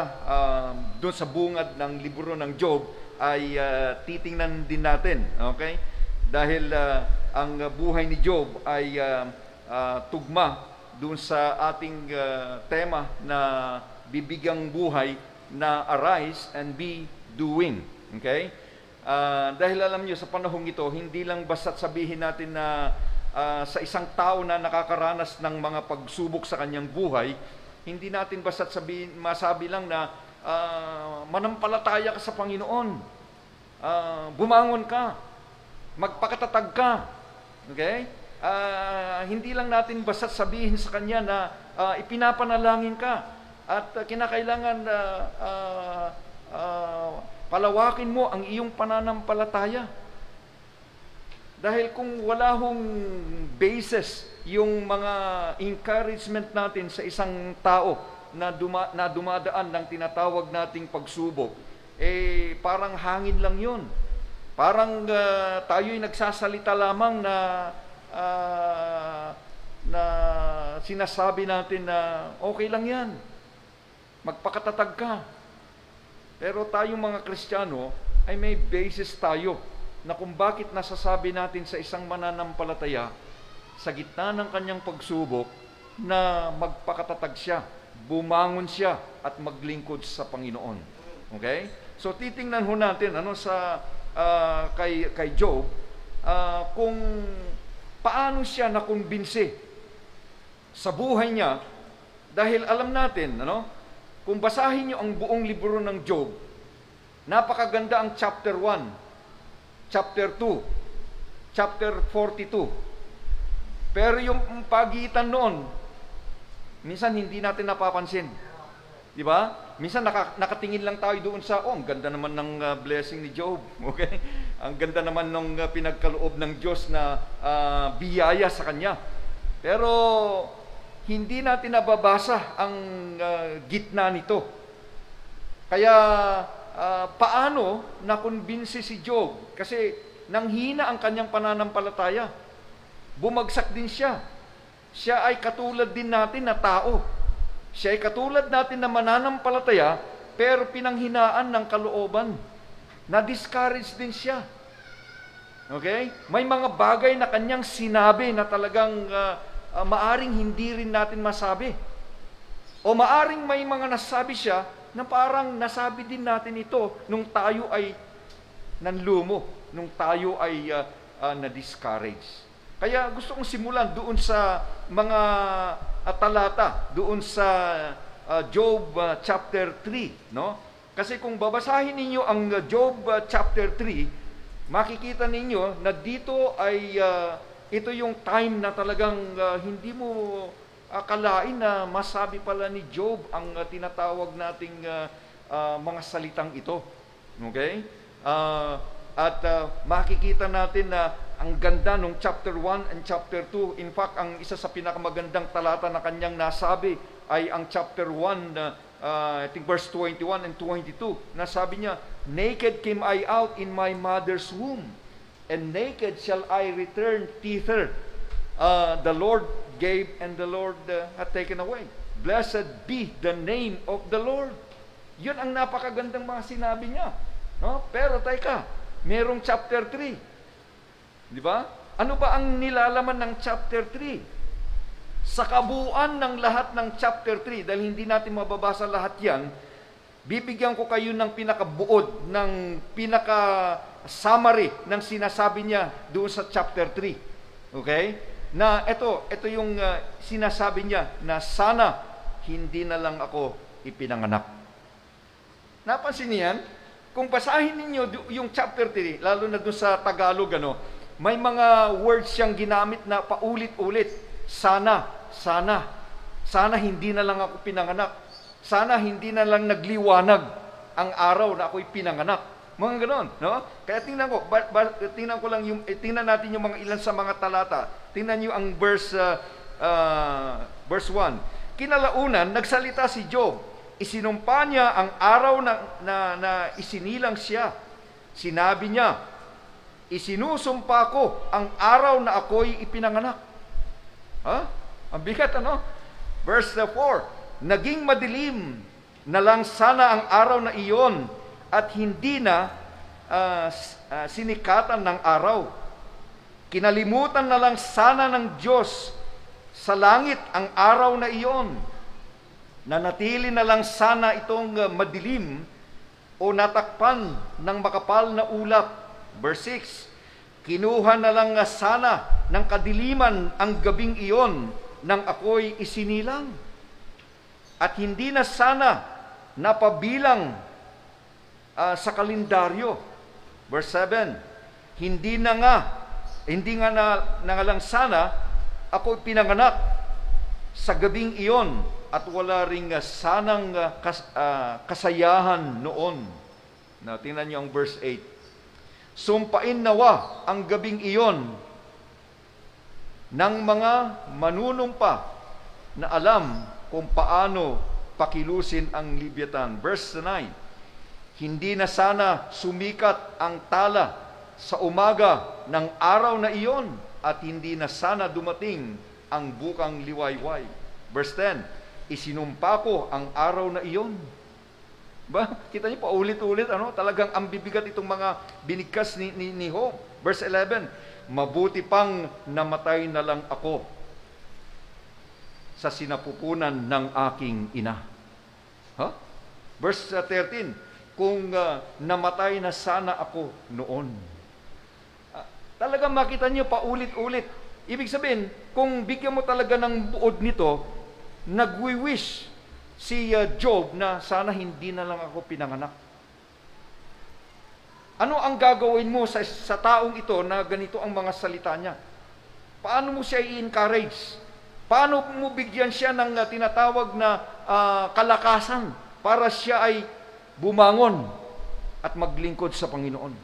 doon sa bungad ng libro ng Job ay titingnan din natin. Okay? Dahil ang buhay ni Job ay tugma doon sa ating tema na bibigyang buhay na arise and be doing. Okay? Dahil alam nyo, sa panahong ito, hindi lang basta't sabihin natin na sa isang tao na nakakaranas ng mga pagsubok sa kanyang buhay, hindi natin basta't masabi lang na manampalataya ka sa Panginoon, bumangon ka, magpakatatag ka. Okay? Hindi lang natin basta't sabihin sa kanya na ipinapanalangin ka at kinakailangan palawakin mo ang iyong pananampalataya. Dahil kung wala hong basis yung mga encouragement natin sa isang tao na dumadaan ng tinatawag nating pagsubok, parang hangin lang yun. Parang tayo'y nagsasalita lamang na sinasabi natin na okay lang yan, magpakatatag ka. Pero tayong mga Kristiyano ay may basis tayo na kung bakit nasasabi natin sa isang mananampalataya sa gitna ng kanyang pagsubok na magpakatatag siya, bumangon siya at maglingkod sa Panginoon. Okay? So titingnan ho natin kay Job kung paano siya nakumbinsi sa buhay niya, dahil alam natin, kung basahin niyo ang buong libro ng Job, napakaganda ang chapter 1, chapter 2, chapter 42. Pero yung pagitan noon, minsan hindi natin napapansin. Di ba? Minsan nakatingin lang tayo doon sa, ang ganda naman ng blessing ni Job. Okay? Ang ganda naman ng pinagkaloob ng Diyos na biyaya sa kanya. Pero hindi natin nababasa ang gitna nito. Kaya paano nakumbinsi si Job? Kasi nanghina ang kanyang pananampalataya. Bumagsak din siya. Siya ay katulad din natin na tao. Siya ay katulad natin na mananampalataya, pero pinanghinaan ng kalooban. Na-discourage din siya. Okay? May mga bagay na kanyang sinabi na talagang maaring hindi rin natin masabi. O maaring may mga nasabi siya na parang nasabi din natin ito nung tayo ay nanlumo, nung tayo ay na-discourage. Kaya gusto kong simulan doon sa mga talata, doon sa Job chapter 3, no? Kasi kung babasahin ninyo ang Job chapter 3, makikita ninyo na dito ay ito yung time na talagang hindi mo akalain na masabi pala ni Job ang tinatawag nating mga salitang ito. Okay? At makikita natin na ang ganda nung chapter 1 and chapter 2. In fact, ang isa sa pinakamagandang talata na kanyang nasabi ay ang chapter 1, I think verse 21 and 22. Nasabi niya, naked came I out in my mother's womb, and naked shall I return thither. The Lord gave and the Lord hath taken away. Blessed be the name of the Lord. Yun ang napakagandang mga sinabi niya. No? Pero teka, merong chapter 3. Di ba? Ano ba ang nilalaman ng chapter 3? Sa kabuuan ng lahat ng chapter 3, dahil hindi natin mababasa lahat yan, Bibigyan ko kayo ng pinakabuod, ng pinaka-summary ng sinasabi niya doon sa chapter 3. Okay? Na ito yung sinasabi niya na sana hindi na lang ako ipinanganak. Napansin niyo yan? Kung basahin ninyo yung chapter 3, lalo na doon sa Tagalog, may mga words siyang ginamit na paulit-ulit. Sana hindi na lang ako pinanganak. Sana hindi na lang nagliwanag ang araw na ako'y pinanganak. Mga ganon, no? Kaya tingnan natin yung mga ilan sa mga talata. Tingnan niyo ang verse 1. Kinalaunan, nagsalita si Job. Isinumpa niya ang araw na isinilang siya. Sinabi niya, isinusumpa ko ang araw na ako'y ipinanganak. Ang bigat, Verse 4, naging madilim na lang sana ang araw na iyon at hindi na sinikatan ng araw. Kinalimutan na lang sana ng Diyos sa langit ang araw na iyon. Nanatili na lang sana itong madilim o natakpan ng makapal na ulap. Verse 6, kinuha na lang sana ng kadiliman ang gabing iyon nang ako'y isinilang. At hindi na sana napabilang sa kalendaryo. Verse 7, hindi nga lang sana ako pinanganak sa gabing iyon at wala ring sanang kasayahan noon. Now, tingnan niyo ang verse 8. Sumpain nawa ang gabing iyon ng mga manunumpa na alam kung paano pakilusin ang Leviathan. Verse 9, hindi na sana sumikat ang tala sa umaga ng araw na iyon at hindi na sana dumating ang bukang liwayway. Verse 10, isinumpa ko ang araw na iyon. Kita niyo paulit-ulit, talagang ang bibigat itong mga binigkas ni Job. Verse 11, mabuti pang namatay na lang ako sa sinapupunan ng aking ina. Verse 13, kung namatay na sana ako noon. Talagang makita niyo paulit-ulit. Ibig sabihin, kung bigyan mo talaga ng buod nito, nagwi-wish si Job na sana hindi na lang ako pinanganak. Ano ang gagawin mo sa taong ito na ganito ang mga salita niya? Paano mo siya i-encourage? Paano mo bigyan siya ng tinatawag na kalakasan para siya ay bumangon at maglingkod sa Panginoon?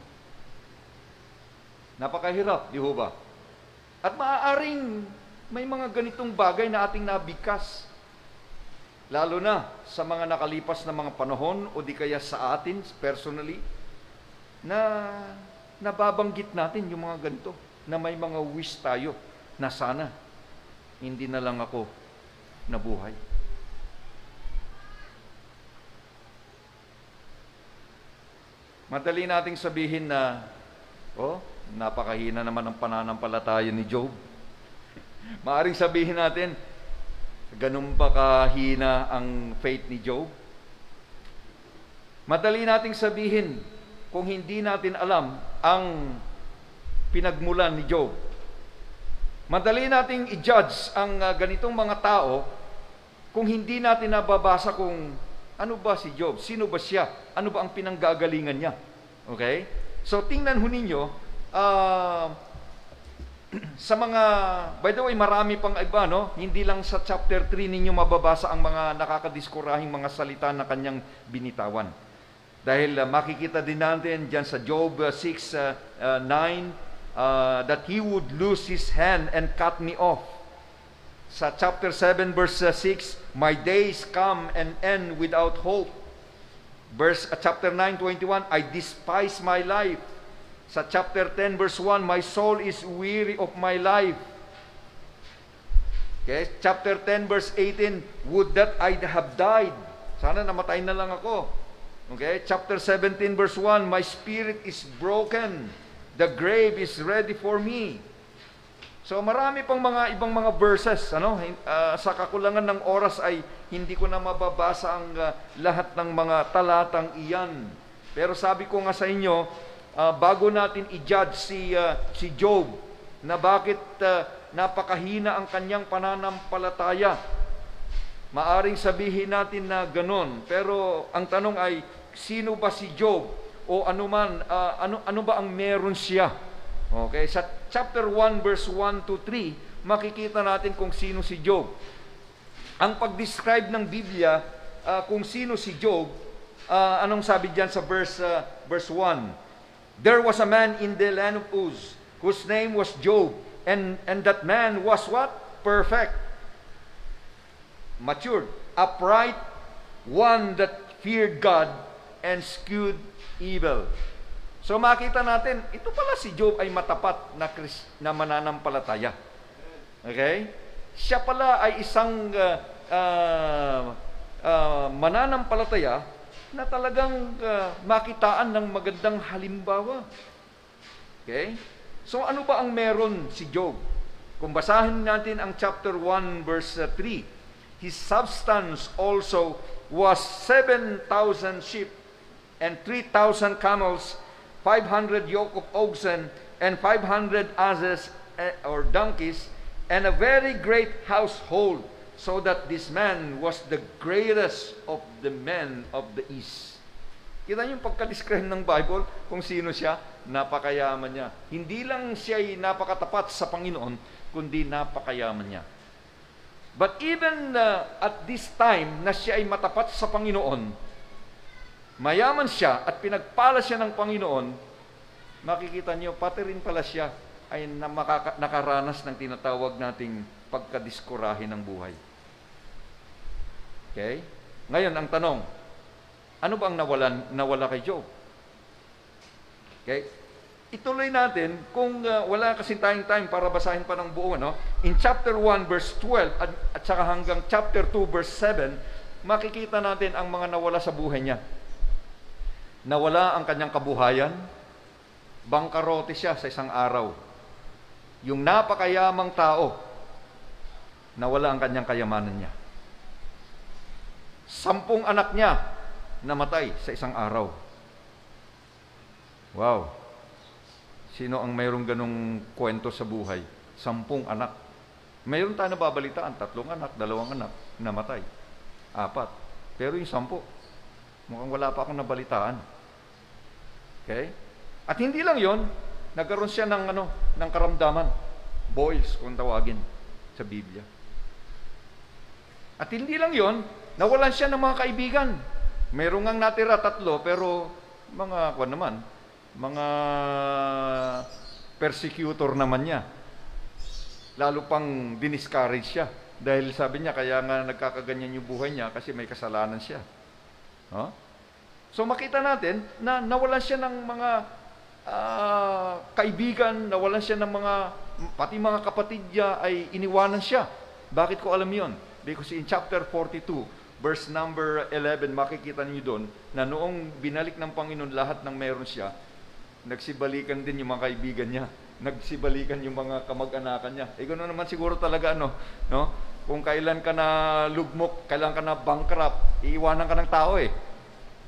Napakahirap, di ba? At maaaring may mga ganitong bagay na ating nabigkas. Lalo na sa mga nakalipas na mga panahon o di kaya sa atin personally, na nababanggit natin yung mga ganito, na may mga wish tayo na sana hindi na lang ako nabuhay. Madali nating sabihin na, napakahina naman ang pananampalataya ni Job. Maaring sabihin natin, ganun ba kahina ang faith ni Job? Madali nating sabihin, kung hindi natin alam ang pinagmulan ni Job. Madali nating i-judge ang ganitong mga tao kung hindi natin nababasa kung ano ba si Job, sino ba siya, ano ba ang pinanggagalingan niya. Okay? So, tingnan ho ninyo, sa mga, by the way, marami pang iba, Hindi lang sa chapter 3 ninyo mababasa ang mga nakakadiskurahing mga salita na kanyang binitawan. Dahil makikita din natin dyan sa Job 6:9 that he would lose his hand and cut me off. Sa chapter 7 verse 6, my days come and end without hope. Chapter 9:21, I despise my life. Sa chapter 10 verse 1, my soul is weary of my life. Okay, chapter 10 verse 18, would that I have died. Sana namatay na lang ako. Okay, chapter 17 verse 1, my spirit is broken. The grave is ready for me. So marami pang mga ibang mga verses, sa kakulangan ng oras ay hindi ko na mababasa ang lahat ng mga talatang iyan. Pero sabi ko nga sa inyo, bago natin i-judge si Job, na bakit napakahina ang kanyang pananampalataya, maaring sabihin natin na ganon. Pero ang tanong ay, sino ba si Job? O ano ba ang meron siya? Okay, sa chapter 1 verse 1 to 3, makikita natin kung sino si Job. Ang pag-describe ng Biblia kung sino si Job, anong sabi diyan sa verse 1? There was a man in the land of Uz, whose name was Job, and that man was what? Perfect, matured, upright, one that feared God and eschewed evil. So makita natin, ito pala si Job ay matapat na mananampalataya. Okay? Siya pala ay isang mananampalataya na talagang makitaan ng magandang halimbawa. Okay? So ano ba ang meron si Job? Kung basahin natin ang chapter 1 verse 3, his substance also was 7,000 sheep and 3,000 camels, 500 yoke of oxen, and 500 asses or donkeys, and a very great household, so that this man was the greatest of the men of the east. Kita niyo yung pagka-describe ng Bible kung sino siya, napakayaman niya. Hindi lang siya ay napakatapat sa Panginoon, kundi napakayaman niya. But even at this time na siya ay matapat sa Panginoon, mayaman siya at pinagpala siya ng Panginoon, makikita niyo, pati rin pala siya ay nakaranas ng tinatawag nating pagkadiskurahe ng buhay. Okay? Ngayon, ang tanong, ano ba ang nawala kay Job? Okay? Ituloy natin, kung wala kasing tayong time para basahin pa ng buo, in chapter 1 verse 12 at saka hanggang chapter 2 verse 7, makikita natin ang mga nawala sa buhay niya. Nawala ang kanyang kabuhayan, bangkarote siya sa isang araw. Yung napakayamang tao, nawala ang kanyang kayamanan niya. 10 anak niya namatay sa isang araw. Wow! Sino ang mayroong ganong kwento sa buhay? 10 anak. Mayroon tayo nababalitaan, 3 anak, 2 anak, namatay. 4. Pero yung 10, mukhang wala pa akong nabalitaan. Okay? At hindi lang yon, nagkaroon siya ng karamdaman. Boils, kung tawagin sa Biblia. At hindi lang yon, nawalan siya ng mga kaibigan. Mayroong ngang natira 3, pero mga persecutor naman niya. Lalo pang diniscourage siya. Dahil sabi niya, kaya nga nagkakaganyan yung buhay niya kasi may kasalanan siya. So makita natin na nawalan siya ng mga kaibigan, nawalan siya ng pati mga kapatid niya ay iniwanan siya. Bakit ko alam yon? Because in chapter 42, verse number 11, makikita niyo doon na noong binalik ng Panginoon lahat ng meron siya, nagsibalikan din yung mga kaibigan niya, nagsibalikan yung mga kamag-anakan niya. Ganoon naman siguro talaga, no? Kung kailan ka na lugmok, kailan ka na bankrupt, iiwanan ka ng tao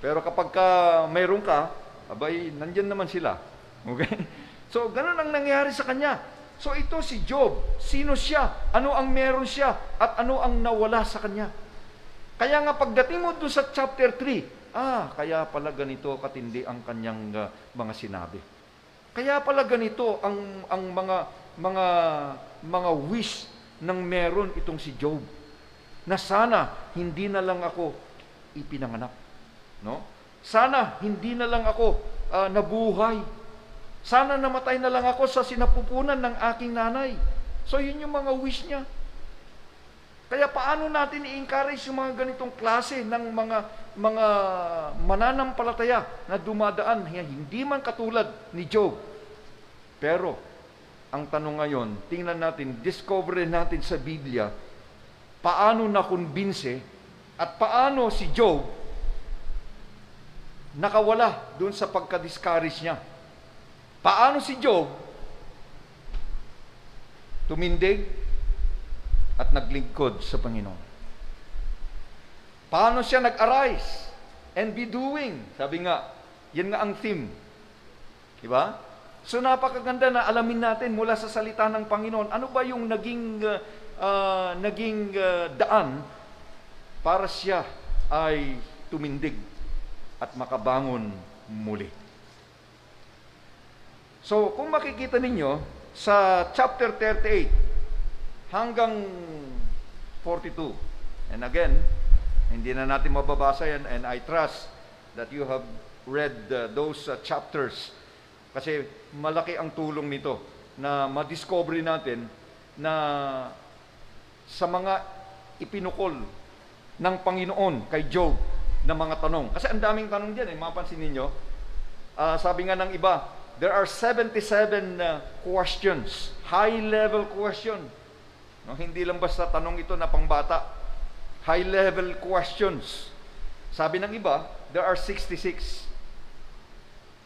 Pero kapag mayroon ka, abay, nandyan naman sila. Okay? So, ganun ang nangyari sa kanya. So, ito si Job. Sino siya? Ano ang meron siya? At ano ang nawala sa kanya? Kaya nga pagdating mo doon sa chapter 3, kaya pala ganito katindi ang kanyang mga sinabi. Kaya pala ganito ang mga wish ng meron itong si Job. Na sana hindi na lang ako ipinanganak. No? Sana hindi na lang ako nabuhay. Sana namatay na lang ako sa sinapupunan ng aking nanay. So yun yung mga wish niya. Kaya paano natin i-encourage yung mga ganitong klase ng mga mananampalataya na dumadaan, hindi man katulad ni Job. Pero ang tanong ngayon, tingnan natin, discover natin sa Biblia, paano nakumbinse at paano si Job nakawala doon sa pagka-discourage niya. Paano si Job tumindig at naglingkod sa Panginoon. Paano siya nag-arise and be doing? Sabi nga, yan nga ang theme. Diba? So napakaganda na alamin natin mula sa salita ng Panginoon, ano ba yung naging daan para siya ay tumindig at makabangon muli. So kung makikita ninyo sa chapter 38 hanggang 42, and again, hindi na natin mababasa yan, and I trust that you have read those chapters kasi malaki ang tulong nito na madiscover natin na sa mga ipinukol ng Panginoon kay Job na mga tanong. Kasi ang daming tanong dyan, mapansin ninyo. Sabi nga ng iba, there are 77 questions, high-level question. No, hindi lang basta tanong ito na pangbata. High-level questions. Sabi ng iba, there are 66.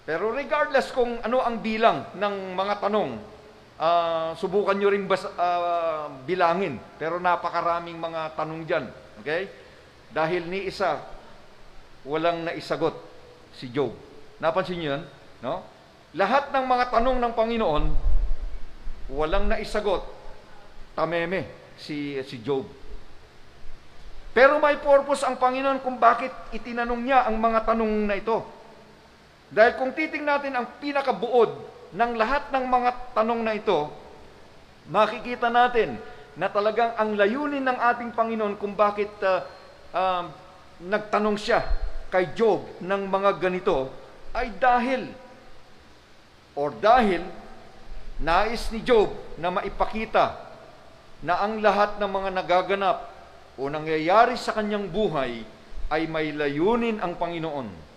Pero regardless kung ano ang bilang ng mga tanong, subukan nyo rin bilangin. Pero napakaraming mga tanong dyan. Okay? Dahil ni isa, walang naisagot si Job. Napansin nyo yan? No? Lahat ng mga tanong ng Panginoon, walang naisagot. Tameme si Job. Pero may purpose ang Panginoon kung bakit itinanong niya ang mga tanong na ito. Dahil kung titingnan natin ang pinakabuod ng lahat ng mga tanong na ito, makikita natin na talagang ang layunin ng ating Panginoon kung bakit nagtanong siya kay Job ng mga ganito ay dahil nais ni Job na maipakita na ang lahat ng mga nagaganap o nangyayari sa kanyang buhay ay may layunin ang Panginoon.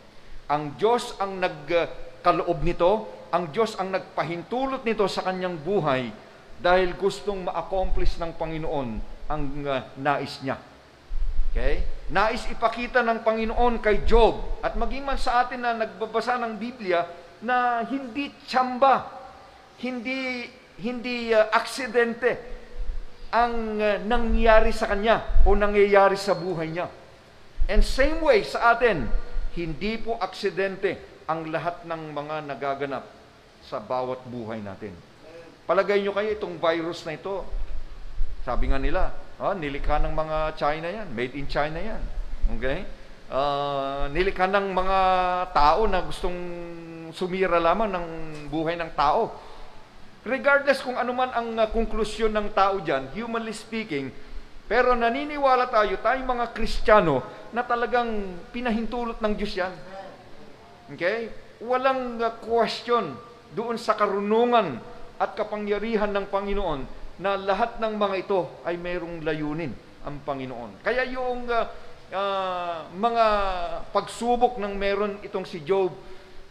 Ang Diyos ang nagkaloob nito, ang Diyos ang nagpahintulot nito sa kanyang buhay dahil gustong ma-accomplish ng Panginoon ang nais niya. Okay? Nais ipakita ng Panginoon kay Job at maging man sa atin na nagbabasa ng Biblia na hindi tsamba, hindi aksidente ang nangyari sa kanya o nangyayari sa buhay niya. And same way sa atin, hindi po aksidente ang lahat ng mga nagaganap sa bawat buhay natin. Palagay nyo kayo itong virus na ito, sabi nga nila, nilikha ng mga China yan, made in China yan. Okay? Nilikha ng mga tao na gustong sumira lamang ng buhay ng tao. Regardless kung ano man ang konklusyon ng tao dyan, humanly speaking, pero naniniwala tayong mga Kristiyano na talagang pinahintulot ng Diyos yan. Okay? Walang question doon sa karunungan at kapangyarihan ng Panginoon na lahat ng mga ito ay mayroong layunin ang Panginoon. Kaya yung mga pagsubok ng meron itong si Job,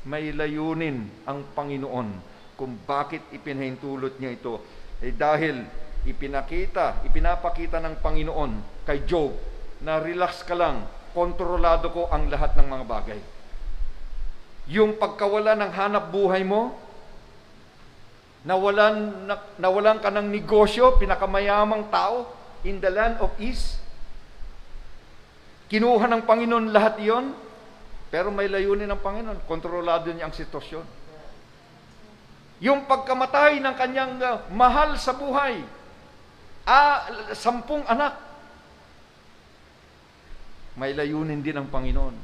may layunin ang Panginoon kung bakit ipinahintulot niya ito. Dahil ipinapakita ng Panginoon kay Job na relax ka lang, kontrolado ko ang lahat ng mga bagay. Yung pagkawala ng hanap buhay mo, nawalan ka ng negosyo, pinakamayamang tao in the land of East, kinuha ng Panginoon lahat iyon, pero may layunin ng Panginoon, kontrolado niya ang sitwasyon. Yung pagkamatay ng kanyang mahal sa buhay, 10 anak, may layunin din ang Panginoon.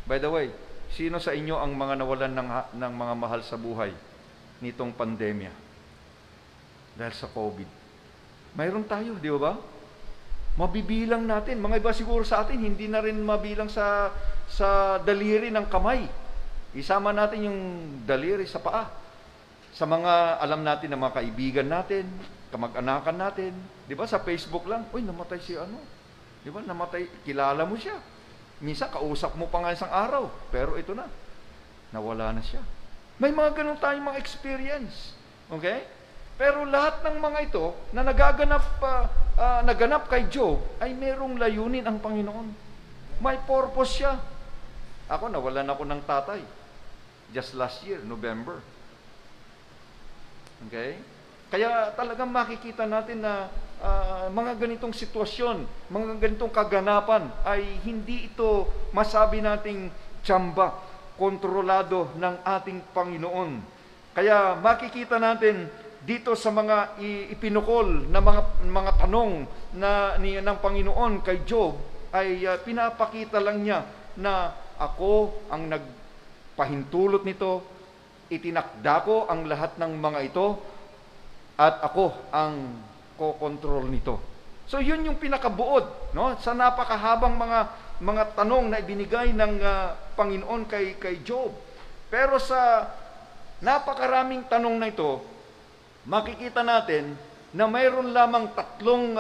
By the way, sino sa inyo ang mga nawalan ng mga mahal sa buhay nitong pandemya? Dahil sa COVID. Mayroon tayo, di ba? Mabibilang natin. Mga iba siguro sa atin, hindi na rin mabilang sa daliri ng kamay. Isama natin yung daliri sa paa. Sa mga alam natin na mga kaibigan natin, kamag-anakan natin, di ba sa Facebook lang, uy, namatay si ano. Di ba, namatay, kilala mo siya. Minsan, kausap mo pa nga isang araw, pero ito na, nawala na siya. May mga ganun tayong mga experience. Okay? Pero lahat ng mga ito na naganap kay Job ay merong layunin ang Panginoon. May purpose siya. Ako, nawalan ako ng tatay. Just last year, November. Okay? Kaya talagang makikita natin na mga ganitong sitwasyon, mga ganitong kaganapan ay hindi ito masabi nating tsamba, kontrolado ng ating Panginoon. Kaya makikita natin dito sa mga ipinukol na mga tanong ng Panginoon kay Job ay pinapakita lang niya na ako ang nagpahintulot nito, itinakda ko ang lahat ng mga ito, at ako ang kokontrol nito. So yun yung pinakabuod, no? Sa napakahabang mga tanong na ibinigay ng Panginoon kay Job. Pero sa napakaraming tanong na ito, makikita natin na mayroon lamang tatlong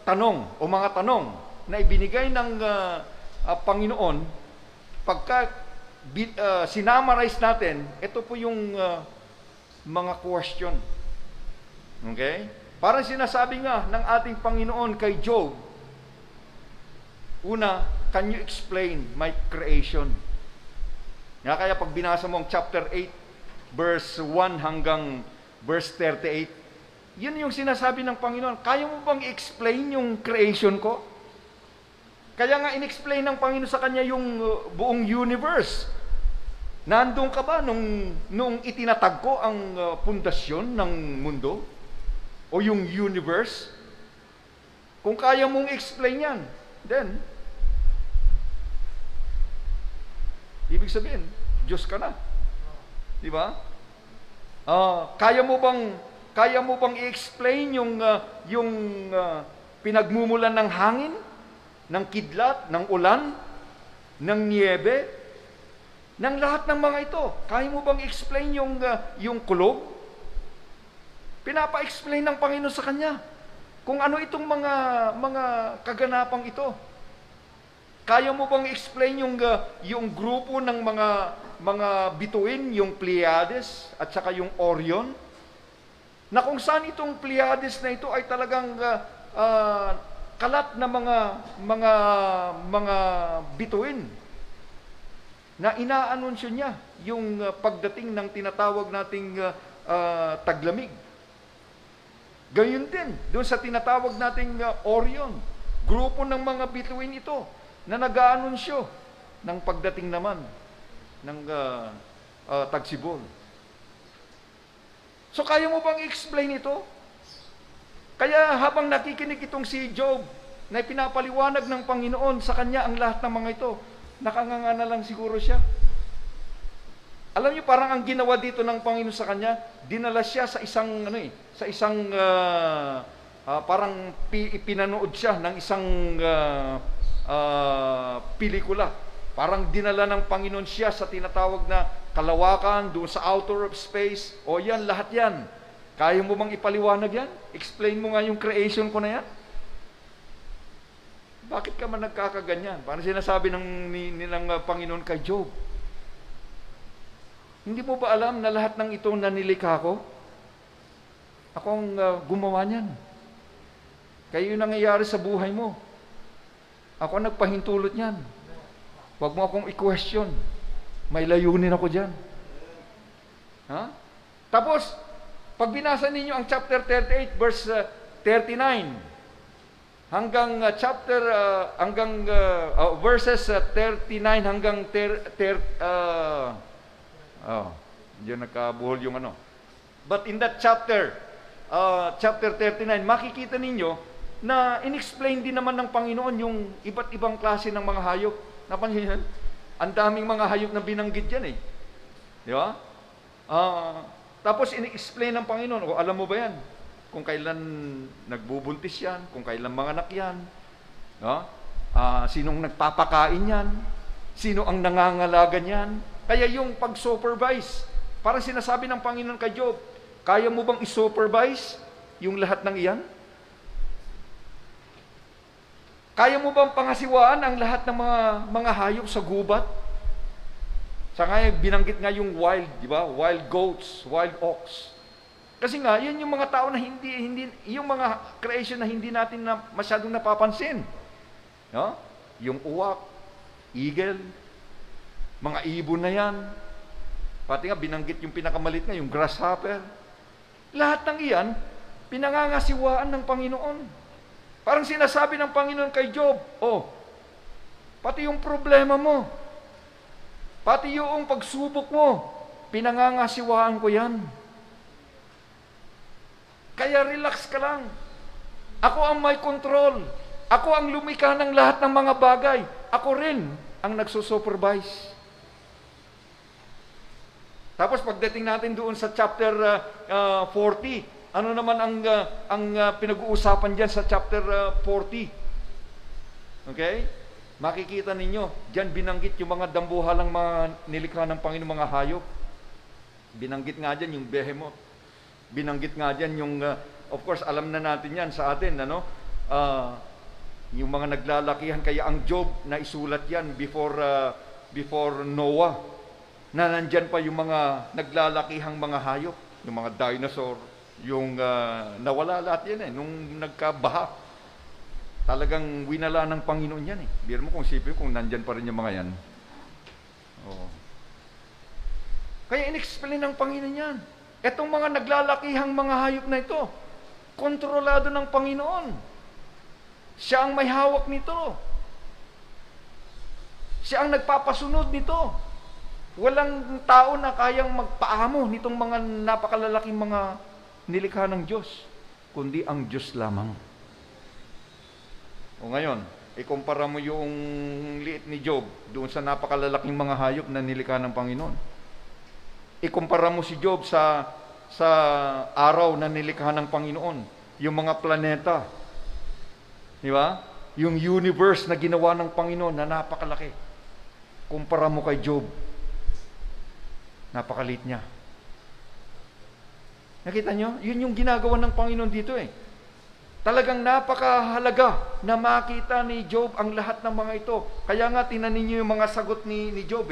tanong o mga tanong na ibinigay ng Panginoon. Pagka sinamarize natin, ito po yung mga question. Okay? Parang sinasabi nga ng ating Panginoon kay Job, una, can you explain my creation? Kaya pag binasa mo ang chapter 8, verse 1 hanggang verse 38, yun yung sinasabi ng Panginoon, kaya mo bang i-explain yung creation ko? Kaya nga in-explain ng Panginoon sa kanya yung buong universe. Nandun ka ba nung itinatag ko ang pundasyon ng mundo? O yung universe? Kung kaya mong explain yan, then, ibig sabihin, Diyos ka na. Di ba? Kaya mo bang i-explain yung pinagmumulan ng hangin, ng kidlat, ng ulan, ng niebe, ng lahat ng mga ito? Kaya mo bang i-explain yung kulog? Pinapa-explain ng Panginoon sa kanya kung ano itong mga kaganapang ito. Kaya mo bang explain yung grupo ng mga bituin, yung Pleiades at saka yung Orion? Na kung saan itong Pleiades na ito ay talagang kalat na mga bituin na inaanunsyo niya yung pagdating ng tinatawag nating taglamig. Gayun din, doon sa tinatawag nating Orion, grupo ng mga bituin ito na nag-aanunsyo ng pagdating naman ng tagsibol. So kaya mo bang i-explain ito? Kaya habang nakikinig itong si Job na pinapaliwanag ng Panginoon sa kanya ang lahat ng mga ito, nakanganga na lang siguro siya. Alam niyo, parang ang ginawa dito ng Panginoon sa kanya, dinala siya sa isang parang pinanood siya ng isang pelikula. Parang dinala ng Panginoon siya sa tinatawag na kalawakan, doon sa outer of space. O yan, lahat yan. Kaya mo bang ipaliwanag yan? Explain mo nga yung creation ko na yan. Bakit ka man nagkakaganyan? Parang sinasabi nilang Panginoon kay Job, hindi mo ba alam na lahat ng ito na nilikha ko? Akong gumawa niyan. Kaya yung nangyayari sa buhay mo. Ako ang nagpahintulot niyan. Huwag mo akong i-question. May layunin ako dyan. Ha? Tapos, pag binasa ninyo ang chapter 38, verse 39, hanggang verses 39 hanggang diyan nakabuhol yung ano. But in that chapter 39, makikita ninyo na inexplain din naman ng Panginoon yung iba't ibang klase ng mga hayop. Napansin niyo? Ang daming mga hayop na binanggit diyan eh. Di ba? Tapos in-explain ng Panginoon, o alam mo ba yan? Kung kailan nagbubuntis yan, kung kailan mga anak yan, no? Sinong nagpapakain yan, sino ang nangangalaga niyan. Kaya yung pag-supervise, parang sinasabi ng Panginoon kay Job, kaya mo bang i-supervise yung lahat ng iyan? Kaya mo bang pangasiwaan ang lahat ng mga hayop sa gubat? Sa ngayon, binanggit nga yung wild, di ba? Wild goats, wild ox. Kasi nga, yan yung mga tao na hindi yung mga creation na hindi natin masyadong napapansin. No? Yung uwak, eagle, mga ibon na yan. Pati nga, binanggit yung pinakamalit nga, yung grasshopper. Lahat ng iyan, pinangangasiwaan ng Panginoon. Parang sinasabi ng Panginoon kay Job, pati yung problema mo, pati yung pagsubok mo, pinangangasiwaan ko yan. Kaya relax ka lang. Ako ang may control. Ako ang lumikha ng lahat ng mga bagay. Ako rin ang nagsusupervise. Tapos pagdating natin doon sa chapter 40, ano naman ang pinag-uusapan diyan sa chapter 40? Okay? Makikita ninyo, diyan binanggit yung mga dambuhalang mga nilikha ng Panginoon, mga hayop. Binanggit nga diyan yung behemoth. Binanggit nga diyan yung of course alam na natin yan sa atin, ano? Yung mga naglalakihan, kaya ang Job na isulat yan before Noah, na nandyan pa yung mga naglalakihang mga hayop, yung mga dinosaur, yung nawala lahat yan nung nagkabaha. Talagang winala ng Panginoon yan Biro mo kung sipin kung nandyan pa rin yung mga yan. Kaya in-explain ng Panginoon yan. Etong mga naglalakihang mga hayop na ito, kontrolado ng Panginoon. Siya ang may hawak nito. Siya ang nagpapasunod nito. Walang tao na kayang magpaamo nitong mga napakalalaking mga nilikha ng Diyos, kundi ang Diyos lamang. O ngayon, ikumpara mo yung liit ni Job doon sa napakalalaking mga hayop na nilikha ng Panginoon. Ikumpara mo si Job sa araw na nilikha ng Panginoon, yung mga planeta. Di ba? Yung universe na ginawa ng Panginoon na napakalaki. Kumpara mo kay Job. Napakaliit niya. Nakita nyo? Yun yung ginagawa ng Panginoon dito Talagang napakahalaga na makita ni Job ang lahat ng mga ito. Kaya nga, tingnan ninyo yung mga sagot ni Job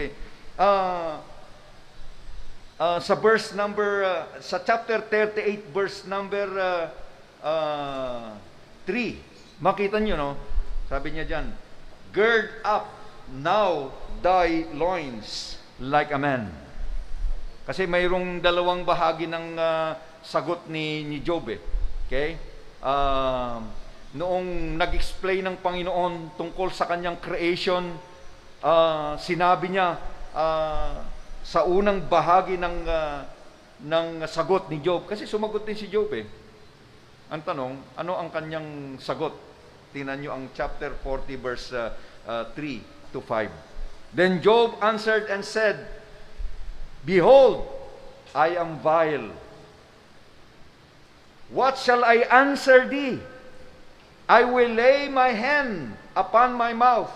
sa verse number, sa chapter 38, verse number 3. Makita nyo, no? Sabi niya dyan, gird up now thy loins like a man. Kasi mayroong dalawang bahagi ng sagot ni Job Okay? Noong nag-explain ng Panginoon tungkol sa kanyang creation, sinabi niya sa unang bahagi ng sagot ni Job, kasi sumagot din si Job Ang tanong, ano ang kanyang sagot? Tingnan nyo ang chapter 40 verse 3 to 5. Then Job answered and said, behold, I am vile. What shall I answer thee? I will lay my hand upon my mouth.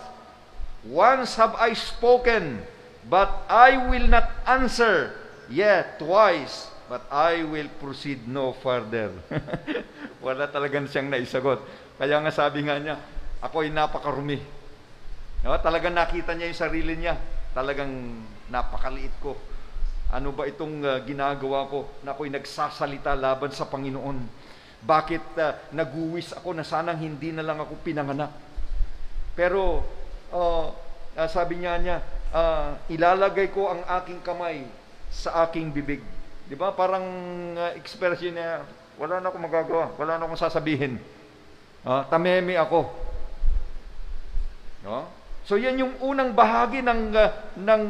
Once have I spoken, but I will not answer. Yet twice, but I will proceed no further. Wala talagang siyang naisagot. Kaya nga sabi nga niya, ako'y napakarumi. No? Talagang nakita niya yung sarili niya. Talagang napakaliit ko. Ano ba itong ginagawa ko na ako'y nagsasalita laban sa Panginoon? Bakit naguwis ako na sanang hindi na lang ako pinanganak? Pero sabi niya, ilalagay ko ang aking kamay sa aking bibig. Di ba? Parang expression niya, wala na akong magagawa, wala na akong sasabihin. Tameme ako. No? So yan yung unang bahagi ng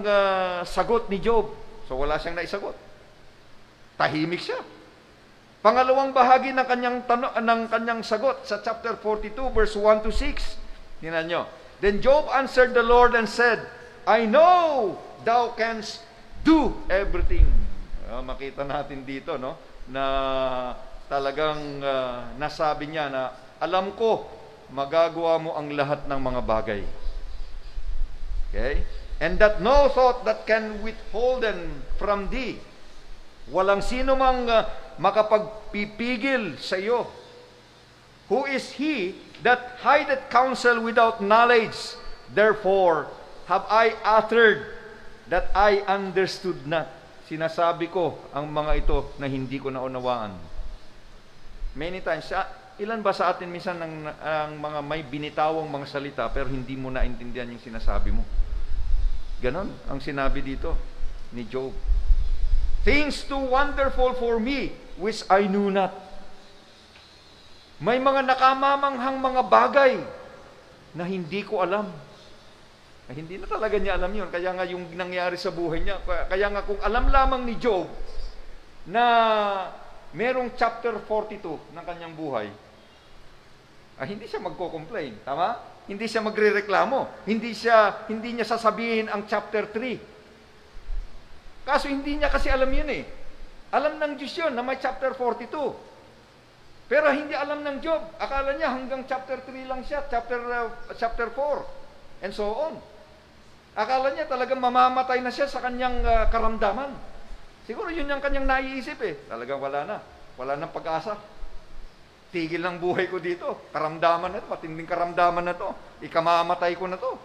sagot ni Job. So wala siyang naisagot. Tahimik siya. Pangalawang bahagi ng kanyang sagot sa chapter 42 verse 1 to 6. Tingnan niyo. Then Job answered the Lord and said, I know thou canst do everything. Makita natin dito, no, na talagang nasabi niya na alam ko magagawa mo ang lahat ng mga bagay. Okay? And that no thought that can withhold them from thee. Walang sino mang makapagpipigil sa iyo. Who is he that hideth counsel without knowledge? Therefore have I uttered that I understood not. Sinasabi ko ang mga ito na hindi ko naunawaan. Many times, ilan ba sa atin minsan ang mga may binitawang mga salita pero hindi mo naintindihan yung sinasabi mo? Ganon ang sinabi dito ni Job. Things too wonderful for me which I knew not. May mga nakamamanghang mga bagay na hindi ko alam. Hindi na talaga niya alam yun. Kaya nga yung nangyari sa buhay niya. Kaya nga kung alam lamang ni Job na merong chapter 42 ng kanyang buhay, hindi siya magko-complain. Tama? Hindi siya magrereklamo. Hindi niya sasabihin ang chapter 3. Kaso hindi niya kasi alam yun eh. Alam ng Diyos yun na may chapter 42. Pero hindi alam ng Job. Akala niya hanggang chapter 3 lang siya, chapter 4, and so on. Akala niya talagang mamamatay na siya sa kanyang karamdaman. Siguro yun yung kanyang naiisip eh. Talagang wala na. Wala nang pag-asa. Tigil ng buhay ko dito. Karamdaman na ito. Matinding karamdaman na ito. Ikamamatay ko na ito.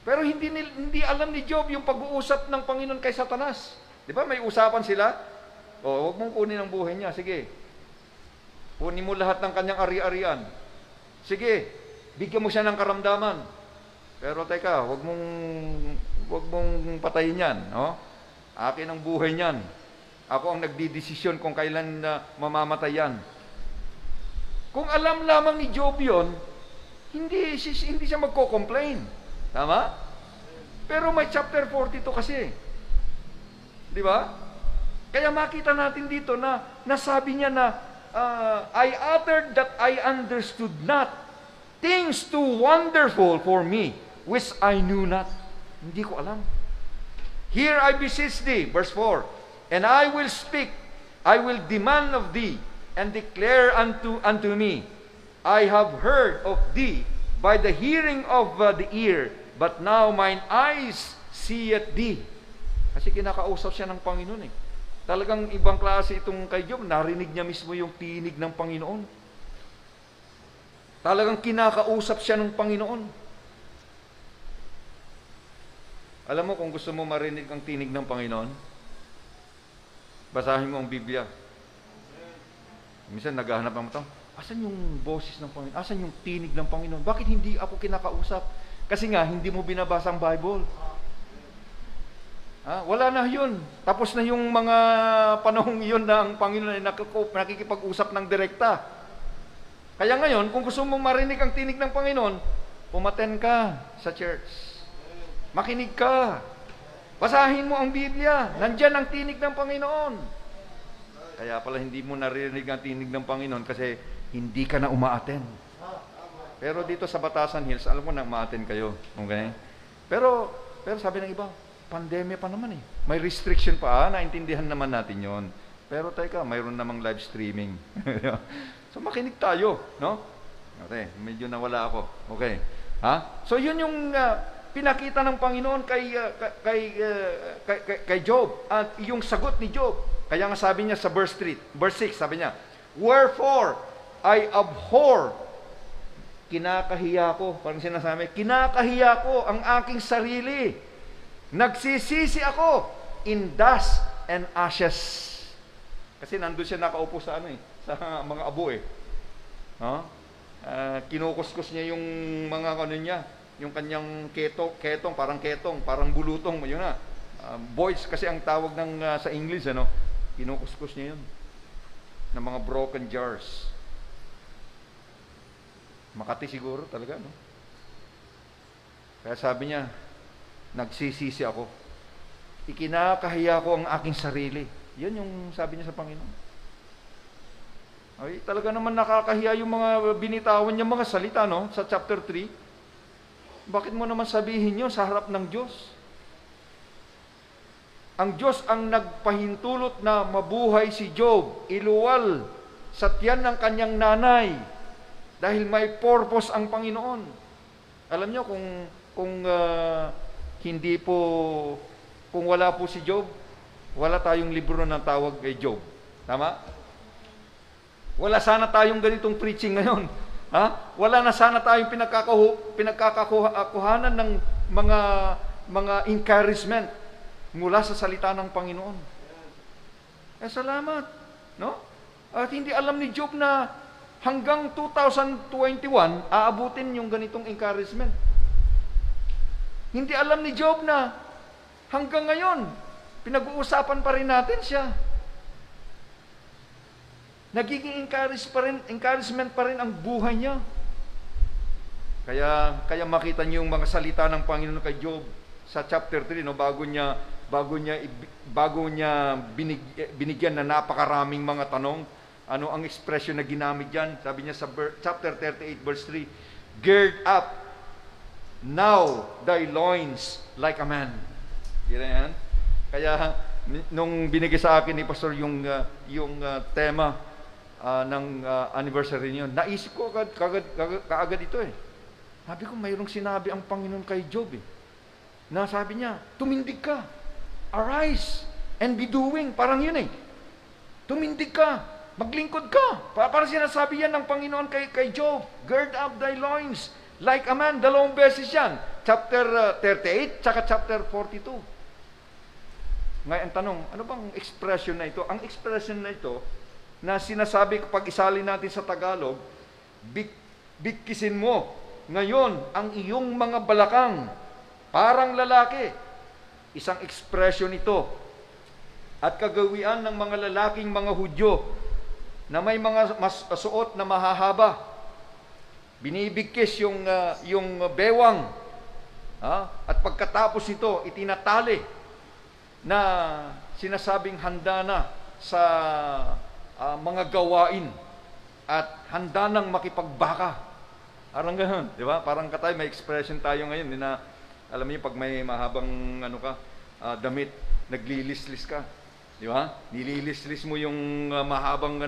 Pero hindi alam ni Job yung pag-uusap ng Panginoon kay Satanas. Di ba may usapan sila? O, huwag mong kunin ang buhay niya. Sige. Kunin mo lahat ng kanyang ari-arian. Sige. Bigyan mo siya ng karamdaman. Pero teka, huwag mong patayin yan. No? Akin ang buhay niyan. Ako ang nagdidesisyon kung kailan mamamatay yan. Kung alam lamang ni Job yun, hindi siya magko-complain. Tama? Pero may chapter 42 kasi. Di ba? Kaya makita natin dito na nasabi niya na I uttered that I understood not things too wonderful for me, which I knew not. Hindi ko alam. Here I beseech thee, verse 4, and I will speak, I will demand of thee, and declare unto me, I have heard of thee by the hearing of the ear, but now mine eyes seeth thee. Kasi kinakausap siya ng Panginoon eh. Talagang ibang klase itong kay Job, narinig niya mismo yung tinig ng Panginoon. Talagang kinakausap siya ng Panginoon. Alam mo, kung gusto mo marinig ang tinig ng Panginoon, basahin mo ang Biblia. Minsan naghahanap ang tao, asan yung boses ng Panginoon? Asan yung tinig ng Panginoon? Bakit hindi ako kinakausap? Kasi nga, hindi mo binabasa ang Bible. Wala na yun. Tapos na yung mga panahong yun na ang Panginoon ay nakikipag-usap ng direkta. Kaya ngayon, kung gusto mong marinig ang tinig ng Panginoon, umattend ka sa church. Makinig ka. Basahin mo ang Biblia. Nandyan ang tinig ng Panginoon. Kaya pala hindi mo naririnig ang tinig ng Panginoon kasi hindi ka na uma-attend. Pero dito sa Batasan Hills, alam mo na uma-attend kayo. Okay? Pero sabi ng iba, pandemya pa naman eh. May restriction pa. Naintindihan naman natin yon. Pero teka, mayroon namang live streaming. So makinig tayo, no? Okay, medyo nawala ako. Okay. So yun yung pinakita ng Panginoon kay Job at yung sagot ni Job. Kaya nga sabi niya sa verse 6, sabi niya, wherefore I abhor, kinakahiya ko, parang sinasabi, kinakahiya ko ang aking sarili. Nagsisisi ako in dust and ashes. Kasi nandun siya nakaupo sa sa mga abo eh. Kinukuskus niya yung mga yung kanyang ketong, parang bulutong, yun na. Boys kasi ang tawag ng sa English, kinukuskus niya yun. Ng mga broken jars. Makati siguro talaga, no? Kaya sabi niya, nagsisisi ako. Ikinakahiya ko ang aking sarili. Yan yung sabi niya sa Panginoon. Ay, talaga naman nakakahiya yung mga binitawan niya mga salita, no? Sa chapter 3. Bakit mo naman sabihin yun sa harap ng Diyos? Ang Diyos ang nagpahintulot na mabuhay si Job, iluwal sa tiyan ng kanyang nanay, dahil may purpose ang Panginoon. Alam niyo, kung wala po si Job, wala tayong libro na tawag kay Job. Tama? Wala sana tayong ganitong preaching ngayon. Wala na sana tayong pinagkakakuhanan ng mga encouragement mula sa salita ng Panginoon. Salamat, no? At hindi alam ni Job na hanggang 2021 aabutin yung ganitong encouragement. Hindi alam ni Job na hanggang ngayon Pinag-uusapan pa rin natin siya. Nagiging encouragement pa rin ang buhay niya. Kaya makita niyo yung mga salita ng Panginoon kay Job sa chapter 3, no, bago niya binigyan na napakaraming mga tanong. Ano ang expression na ginamit diyan? Sabi niya sa chapter 38 verse 3, "Gird up now thy loins like a man." Yan. Kaya nung binigay sa akin ni Pastor yung tema ng anniversary niyo, naisip ko kaagad ito eh. Sabi ko, mayroong sinabi ang Panginoon kay Job eh. Na sabi niya, tumindig ka, arise and be doing. Parang yun eh. Tumindig ka, maglingkod ka. Parang sinasabi yan ng Panginoon kay Job, gird up thy loins like a man. Dalawang beses yan. Chapter 38, tsaka chapter 42. Ngayon, ang tanong, ano bang expression na ito? Ang expression na ito, na sinasabi kapag isali natin sa Tagalog, bigkisin mo ngayon ang iyong mga balakang parang lalaki. Isang expression ito at kagawian ng mga lalaking mga Hudyo na may mga suot na mahahaba. Binibigkis yung bewang, at pagkatapos ito itinatali na sinasabing handa na sa mga gawain at handa nang makipagbaka. Parang gano'n, di ba? Parang may expression tayo ngayon na, alam niyo, pag may mahabang damit, naglilislis ka. Di ba? Nililislis mo yung mahabang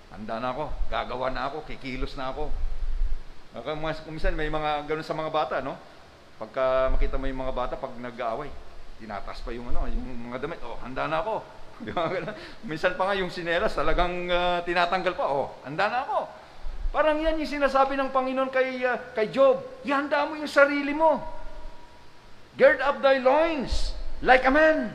handa na ako, gagawa na ako, kikilos na ako. Kumisan may mga gano'n sa mga bata, no? Pagka makita mo yung mga bata, pag nag-aaway, tinatas pa yung mga damit, handa na ako. Di ba? Minsan pa nga yung sinelas, talagang tinatanggal pa, handa na ako. Parang yan yung sinasabi ng Panginoon kay Job. Ihanda mo yung sarili mo. Gird up thy loins like a man.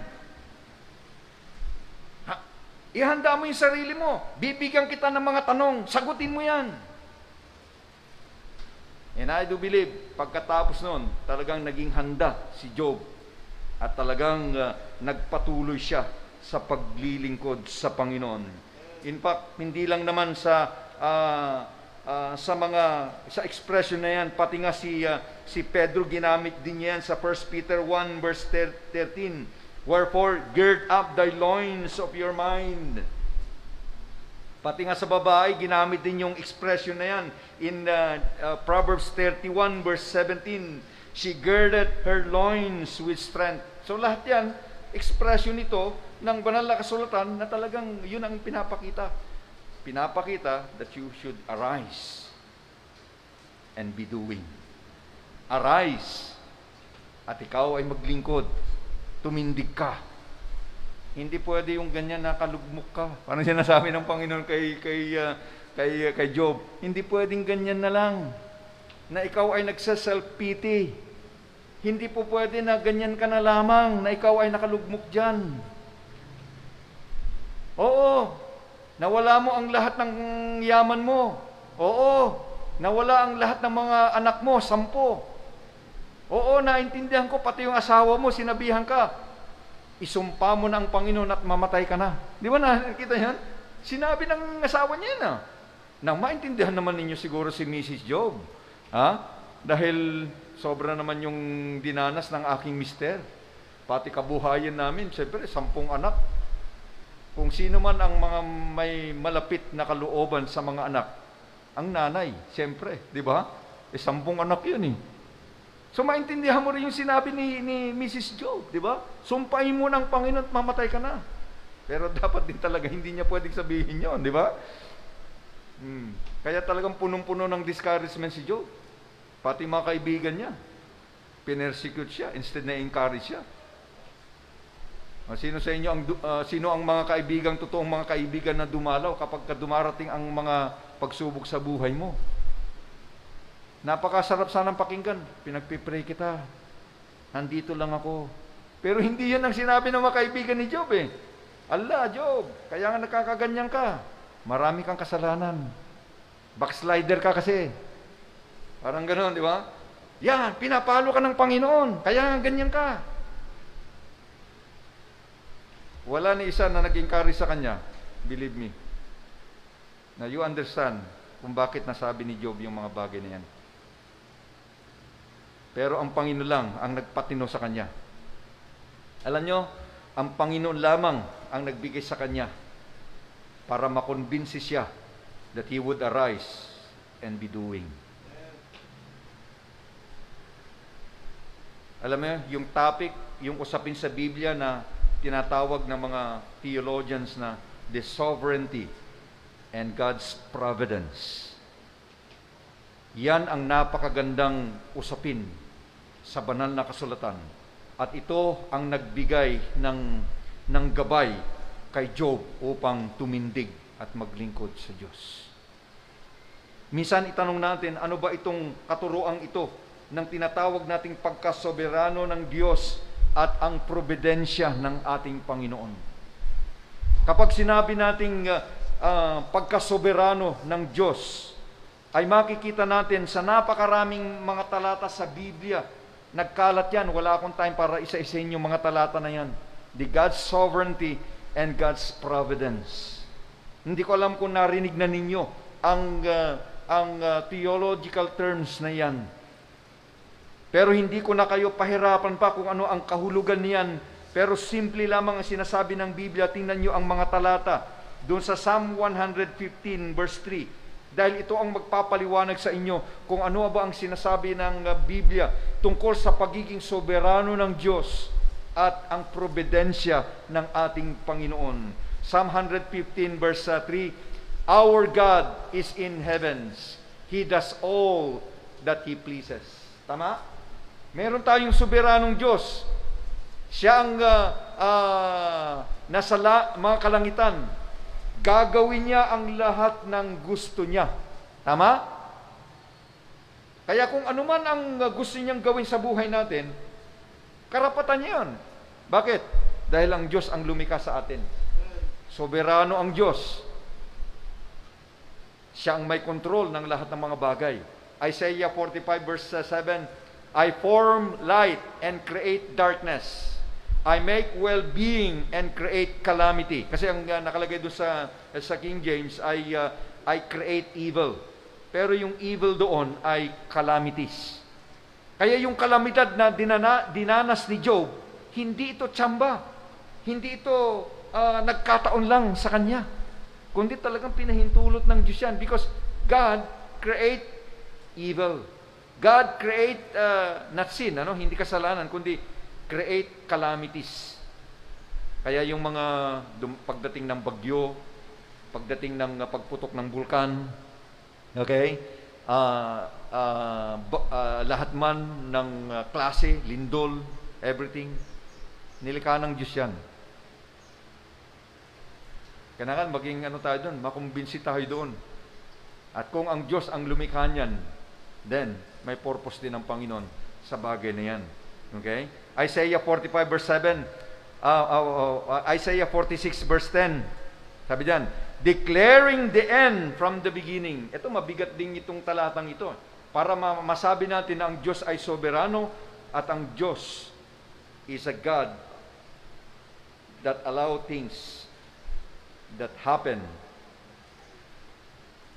Ihanda mo yung sarili mo. Bibigyan kita ng mga tanong. Sagutin mo yan. And I do believe, pagkatapos nun, talagang naging handa si Job. At talagang nagpatuloy siya sa paglilingkod sa Panginoon. In fact, hindi lang naman sa expression na yan, pati nga si Pedro ginamit din yan sa 1 Peter 1 verse 13. Wherefore, gird up thy loins of your mind. Pati nga sa babae, ginamit din yung expression na yan. In Proverbs 31 verse 17, she girded her loins with strength. So lahat yan, expression nito ng banal na kasulatan na talagang yun ang pinapakita. Pinapakita that you should arise and be doing. Arise at ikaw ay maglingkod. Tumindig ka. Hindi pwede yung ganyan nakalugmok ka. Parang sinasabi ng Panginoon kay Job. Hindi pwedeng ganyan na lang. Na ikaw ay nagsa-self-pity. Hindi po pwede na ganyan ka na lamang na ikaw ay nakalugmok dyan. Oo. Nawala mo ang lahat ng yaman mo. Oo. Nawala ang lahat ng mga anak mo, 10. Oo, naintindihan ko, pati yung asawa mo, sinabihan ka. Isumpa mo na ang Panginoon at mamatay ka na. Di ba nakita yan? Sinabi ng asawa niya na. Nang maintindihan naman ninyo siguro si Mrs. Job. Dahil sobra naman yung dinanas ng aking mister. Pati kabuhayan namin, siyempre, 10 anak. Kung sino man ang mga may malapit na kalooban sa mga anak, ang nanay, siyempre, di ba? 10 anak yun eh. So maintindihan mo rin yung sinabi ni Mrs. Job, di ba? Sumpahin mo ng Panginoon at mamatay ka na. Pero dapat din talaga, hindi niya pwedeng sabihin yon, di ba? Kaya talagang punong-puno ng discouragement si Job. Pati mga kaibigan niya, pinersecute siya instead na encourage siya. Sino sa inyo sino ang mga kaibigang totoong mga kaibigan na dumalaw kapag dumarating ang mga pagsubok sa buhay mo? Napakasarap sanang pakinggan. Pinagpipray kita. Nandito lang ako. Pero hindi yan ang sinabi ng mga kaibigan ni Job eh. Allah, Job, kaya nga nakakaganyan ka. Marami kang kasalanan. Backslider ka kasi. Parang gano'n, di ba? Yan, pinapalo ka ng Panginoon. Kaya nga ganyan ka. Wala ni isa na nag-encourage sa kanya. Believe me. Na you understand kung bakit nasabi ni Job yung mga bagay na yan. Pero ang Panginoon lang ang nagpatino sa kanya. Alam nyo, ang Panginoon lamang ang nagbigay sa kanya para makonbinsi siya that he would arise and be doing. Alam mo, yung topic, yung usapin sa Biblia na tinatawag ng mga theologians na the sovereignty and God's providence. Yan ang napakagandang usapin sa banal na kasulatan. At ito ang nagbigay ng gabay kay Job upang tumindig at maglingkod sa Diyos. Minsan itanong natin, ano ba itong katuroang ito ng tinatawag nating pagkasoberano ng Diyos at ang probidensya ng ating Panginoon? Kapag sinabi nating pagkasoberano ng Diyos, ay makikita natin sa napakaraming mga talata sa Biblia. Nagkalat yan, wala akong time para isa-isahin yung mga talata na yan. The God's sovereignty and God's providence. Hindi ko alam kung narinig na ninyo ang theological terms na yan. Pero hindi ko na kayo pahirapan pa kung ano ang kahulugan niyan. Pero simple lamang ang sinasabi ng Biblia. Tingnan nyo ang mga talata doon sa Psalm 115 verse 3. Dahil ito ang magpapaliwanag sa inyo kung ano ba ang sinasabi ng Biblia tungkol sa pagiging soberano ng Diyos at ang probidensya ng ating Panginoon. Psalm 115 verse 3, Our God is in heavens. He does all that He pleases. Tama? Meron tayong soberanong Diyos. Siya ang nasa mga kalangitan. Gagawin niya ang lahat ng gusto niya. Tama? Kaya kung ano man ang gusto niyang gawin sa buhay natin, karapatan niya yun. Bakit? Dahil ang Diyos ang lumikha sa atin. Soberano ang Diyos. Siya ang may control ng lahat ng mga bagay. Isaiah 45 verse 7, I form light and create darkness. I make well-being and create calamity. Kasi ang nakalagay doon sa King James ay I create evil. Pero yung evil doon ay calamities. Kaya yung kalamidad na dinanas ni Job, hindi ito tsamba. Hindi ito nagkataon lang sa kanya. Kundi talagang pinahintulot ng Diyos yan. Because God create evil. God create not sin, hindi kasalanan, kundi create calamities. Kaya yung mga pagdating ng bagyo, pagdating ng pagputok ng bulkan, okay? Lahat man ng klase, lindol, everything, nilikha ng Diyos yan. Kailangan maging tayo doon, makumbinsi tayo doon. At kung ang Diyos ang lumikha niyan, then may purpose din ng Panginoon sa bagay na yan. Okay? Isaiah 45 verse 7, Isaiah 46 verse 10, sabi diyan, declaring the end from the beginning. Ito mabigat din itong talatang ito. Para masabi natin na ang Diyos ay soberano at ang Diyos is a God that allow things that happen.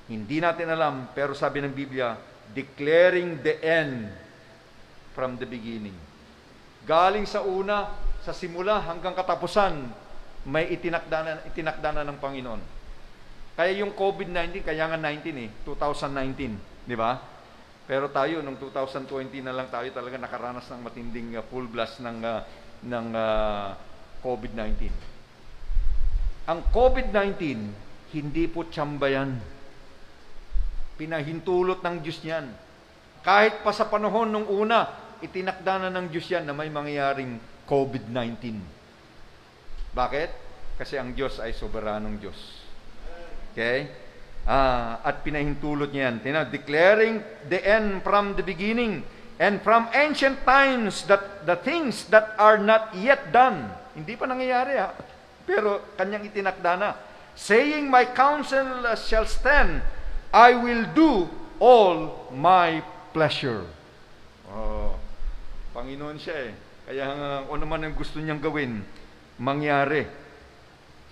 Hindi natin alam, pero sabi ng Biblia, declaring the end from the beginning. Galing sa una, sa simula hanggang katapusan, may itinakda na ng Panginoon. Kaya yung COVID-19, kaya nga 2019, di ba? Pero tayo, nung 2020 na lang tayo talaga nakaranas ng matinding full blast ng COVID-19. Ang COVID-19, hindi po tsamba yan. Pinahintulot ng Diyos yan. Kahit pa sa panahon nung una, itinakda na ng Diyos yan na may mangyayaring COVID-19. Bakit? Kasi ang Diyos ay soberanong Diyos. Okay? At pinahintulot niya yan. Declaring the end from the beginning and from ancient times that the things that are not yet done. Hindi pa nangyayari pero kanyang itinakda na. Saying, my counsel shall stand, I will do all my pleasure. Panginoon siya Kaya kung naman ang gusto niyang gawin, mangyari.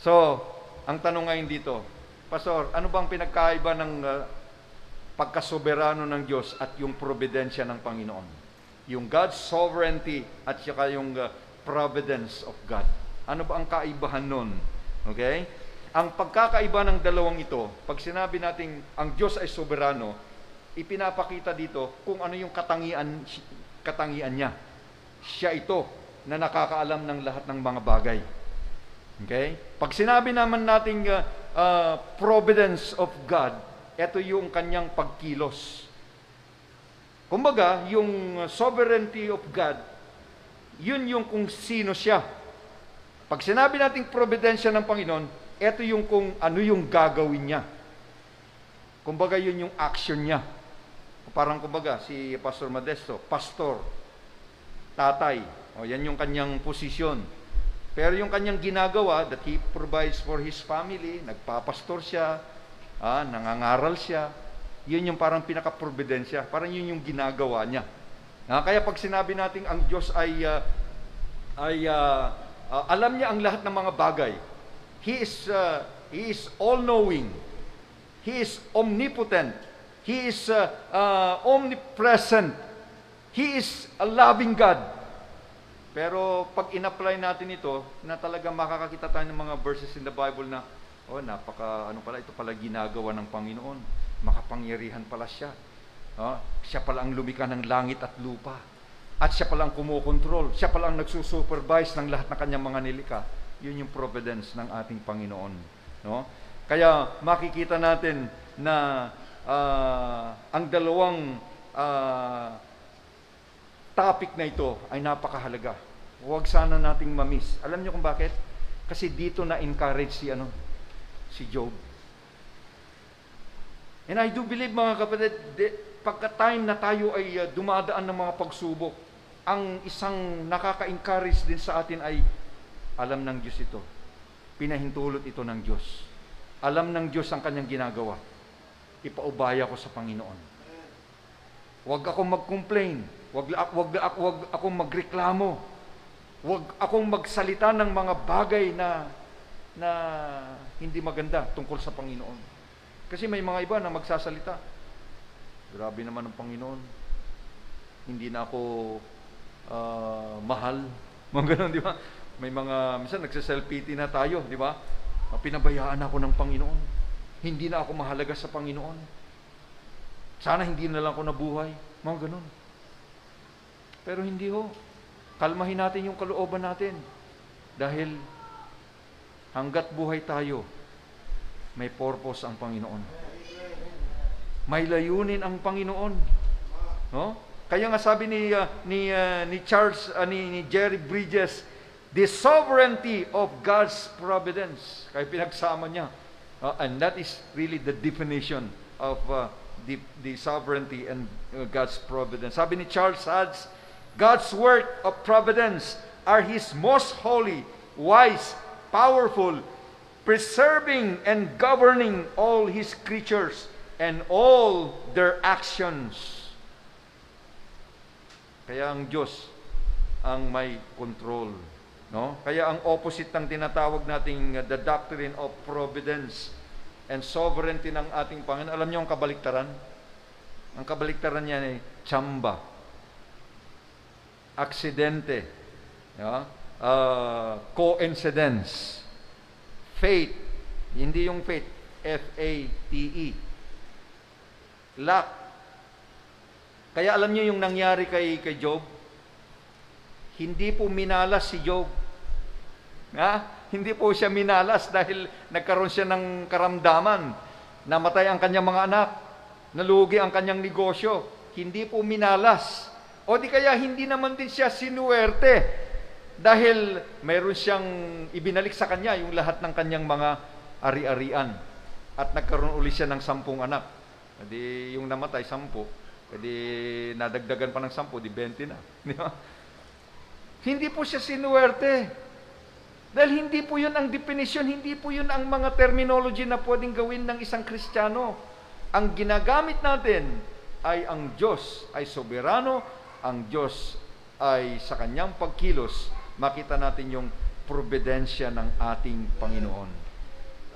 So, ang tanong ngayon dito, Pastor, ano bang pinagkaiba ng pagkasoberano ng Diyos at yung providensya ng Panginoon? Yung God's sovereignty at saka yung providence of God. Ano ba ang kaibahan nun? Okay? Ang pagkakaiba ng dalawang ito, pag sinabi natin ang Diyos ay soberano, ipinapakita dito kung ano yung katangian niya. Siya ito na nakakaalam ng lahat ng mga bagay. Okay? Pag sinabi naman nating providence of God, ito yung kanyang pagkilos. Kumbaga, yung sovereignty of God, yun yung kung sino siya. Pag sinabi nating providensya ng Panginoon, ito yung kung ano yung gagawin niya. Kumbaga, yun yung action niya. Parang kumbaga, si Pastor Modesto, pastor, tatay, yan yung kanyang posisyon. Pero yung kanyang ginagawa, that he provides for his family, nagpapastor siya, nangangaral siya, yun yung parang pinaka-providensya, parang yun yung ginagawa niya. Kaya pag sinabi natin ang Diyos ay alam niya ang lahat ng mga bagay. He is all-knowing. He is omnipotent. He is omnipresent. He is a loving God. Pero pag in-apply natin ito, na talagang makakakita tayo ng mga verses in the Bible na, ito pala ginagawa ng Panginoon. Makapangyarihan pala siya. Siya pala ang lumikha ng langit at lupa. At siya pala ang kumukontrol. Siya pala ang nagsusupervise ng lahat ng kanyang mga nilikha. Yun yung providence ng ating Panginoon. No? Kaya makikita natin na ang dalawang topic na ito ay napakahalaga. Huwag sana nating mamiss. Alam niyo kung bakit? Kasi dito na-encourage si Job. And I do believe, mga kapatid, pagka-time na tayo ay dumadaan ng mga pagsubok, ang isang nakaka-encourage din sa atin ay alam ng Diyos ito. Pinahintulot ito ng Diyos. Alam ng Diyos ang kanyang ginagawa. Ipaubaya ko sa Panginoon. Huwag akong mag-complain. Huwag akong magreklamo. Huwag akong magsalita ng mga bagay na hindi maganda tungkol sa Panginoon. Kasi may mga iba na magsasalita. Grabe naman ang Panginoon. Hindi na ako mahal. Mga ganun, di ba? May mga, minsan nagsa-self-pity na tayo, di ba? Pinabayaan ako ng Panginoon. Hindi na ako mahalaga sa Panginoon. Sana hindi na lang ako nabuhay. Mga ganun. Pero hindi ho. Kalmahin natin yung kalooban natin. Dahil hanggat buhay tayo, may purpose ang Panginoon. May layunin ang Panginoon. No? Kaya nga sabi ni Jerry Bridges, the sovereignty of God's providence. Kaya pinagsama niya. And that is really the definition of the sovereignty and God's providence. Sabi ni Charles Hodge, God's work of providence are His most holy, wise, powerful, preserving and governing all His creatures and all their actions. Kaya ang Diyos ang may control. No? Kaya ang opposite ng tinatawag nating the doctrine of providence and sovereignty ng ating Panginoon. Alam niyo ang kabaliktaran? Ang kabaliktaran niya ay tsamba, aksidente, coincidence, fate, hindi yung fate, F-A-T-E, luck. Kaya alam niyo yung nangyari kay Job? Hindi po minalas si Job. Hindi po siya minalas dahil nagkaroon siya ng karamdaman. Namatay ang kanyang mga anak. Nalugi ang kanyang negosyo. Hindi po minalas. O di kaya hindi naman din siya sinuwerte dahil mayroon siyang ibinalik sa kanya yung lahat ng kanyang mga ari-arian. At nagkaroon uli siya ng 10 anak. Di yung namatay 10. Di nadagdagan pa ng 10, di 20 na. Di ba? Hindi po siya sinuwerte. Dahil hindi po yun ang definition, hindi po yun ang mga terminology na pwedeng gawin ng isang Kristiyano. Ang ginagamit natin ay ang Diyos ay soberano, ang Diyos ay sa kanyang pagkilos, makita natin yung providensya ng ating Panginoon.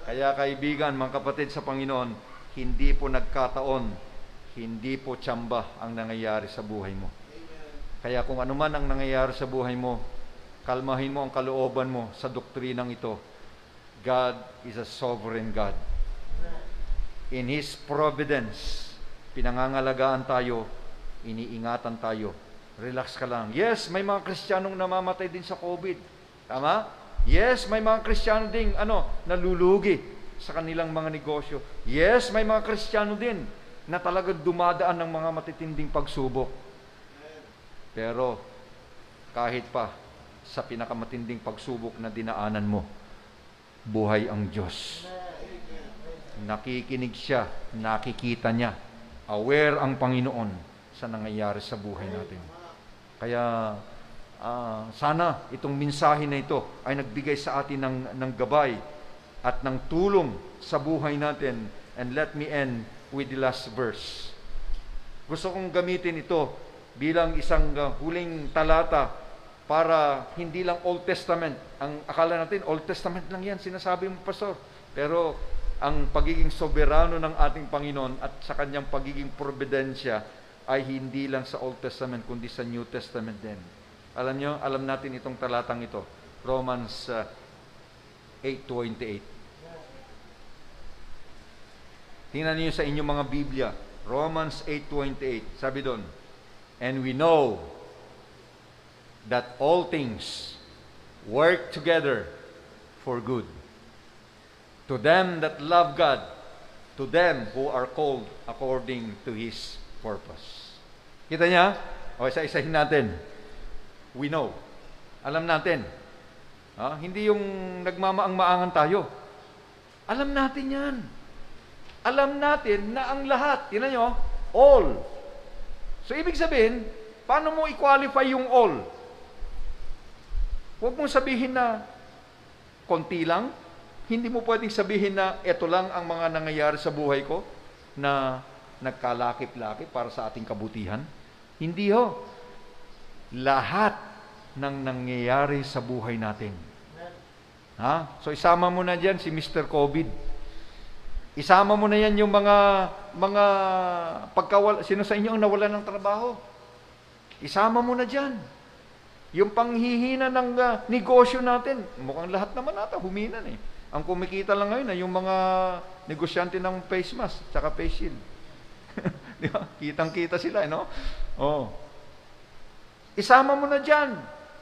Kaya kaibigan, mga kapatid sa Panginoon, hindi po nagkataon, hindi po tsamba ang nangyayari sa buhay mo. Kaya kung ano man ang nangyayari sa buhay mo, kalmahin mo ang kalooban mo sa doktrinang ito. God is a sovereign God. In His providence, pinangangalagaan tayo, iniingatan tayo. Relax ka lang. Yes, may mga Kristiyanong namamatay din sa COVID. Tama? Yes, may mga Kristiyano ding nalulugi sa kanilang mga negosyo. Yes, may mga Kristiyano din na talagang dumadaan ng mga matitinding pagsubok. Pero kahit pa sa pinakamatinding pagsubok na dinaanan mo, buhay ang Diyos. Nakikinig siya, nakikita niya. Aware ang Panginoon sa nangyayari sa buhay natin. Kaya sana itong mensahe na ito ay nagbigay sa atin ng gabay at ng tulong sa buhay natin. And let me end with the last verse. Gusto kong gamitin ito bilang isang huling talata para hindi lang Old Testament. Ang akala natin, Old Testament lang yan, sinasabi mo, Pastor. Pero ang pagiging soberano ng ating Panginoon at sa kanyang pagiging providensya ay hindi lang sa Old Testament, kundi sa New Testament din. Alam nyo, alam natin itong talatang ito. Romans 8:28. Tingnan niyo sa inyong mga Biblia. Romans 8:28. Sabi doon, and we know that all things work together for good. To them that love God, to them who are called according to His purpose. Kita niya? O, isa-isahin natin. We know. Alam natin. Hindi yung nagmamaang-maangan tayo. Alam natin yan. Alam natin na ang lahat, tingnan nyo, all. So, ibig sabihin, paano mo i-qualify yung all? Huwag mong sabihin na konti lang. Hindi mo pwedeng sabihin na ito lang ang mga nangyayari sa buhay ko na nagkalakip-lakip para sa ating kabutihan. Hindi ho. Lahat ng nangyayari sa buhay natin. So isama mo na diyan si Mr. COVID. Isama mo na yan yung mga sino sa inyo ang nawalan ng trabaho? Isama mo na diyan. Yung panghihina ng negosyo natin, mukhang lahat naman nata huminan eh. Ang kumikita lang ngayon ay yung mga negosyante ng face mask tsaka face shield. Di ba? Kitang-kita sila, no? Oh. Isama mo na diyan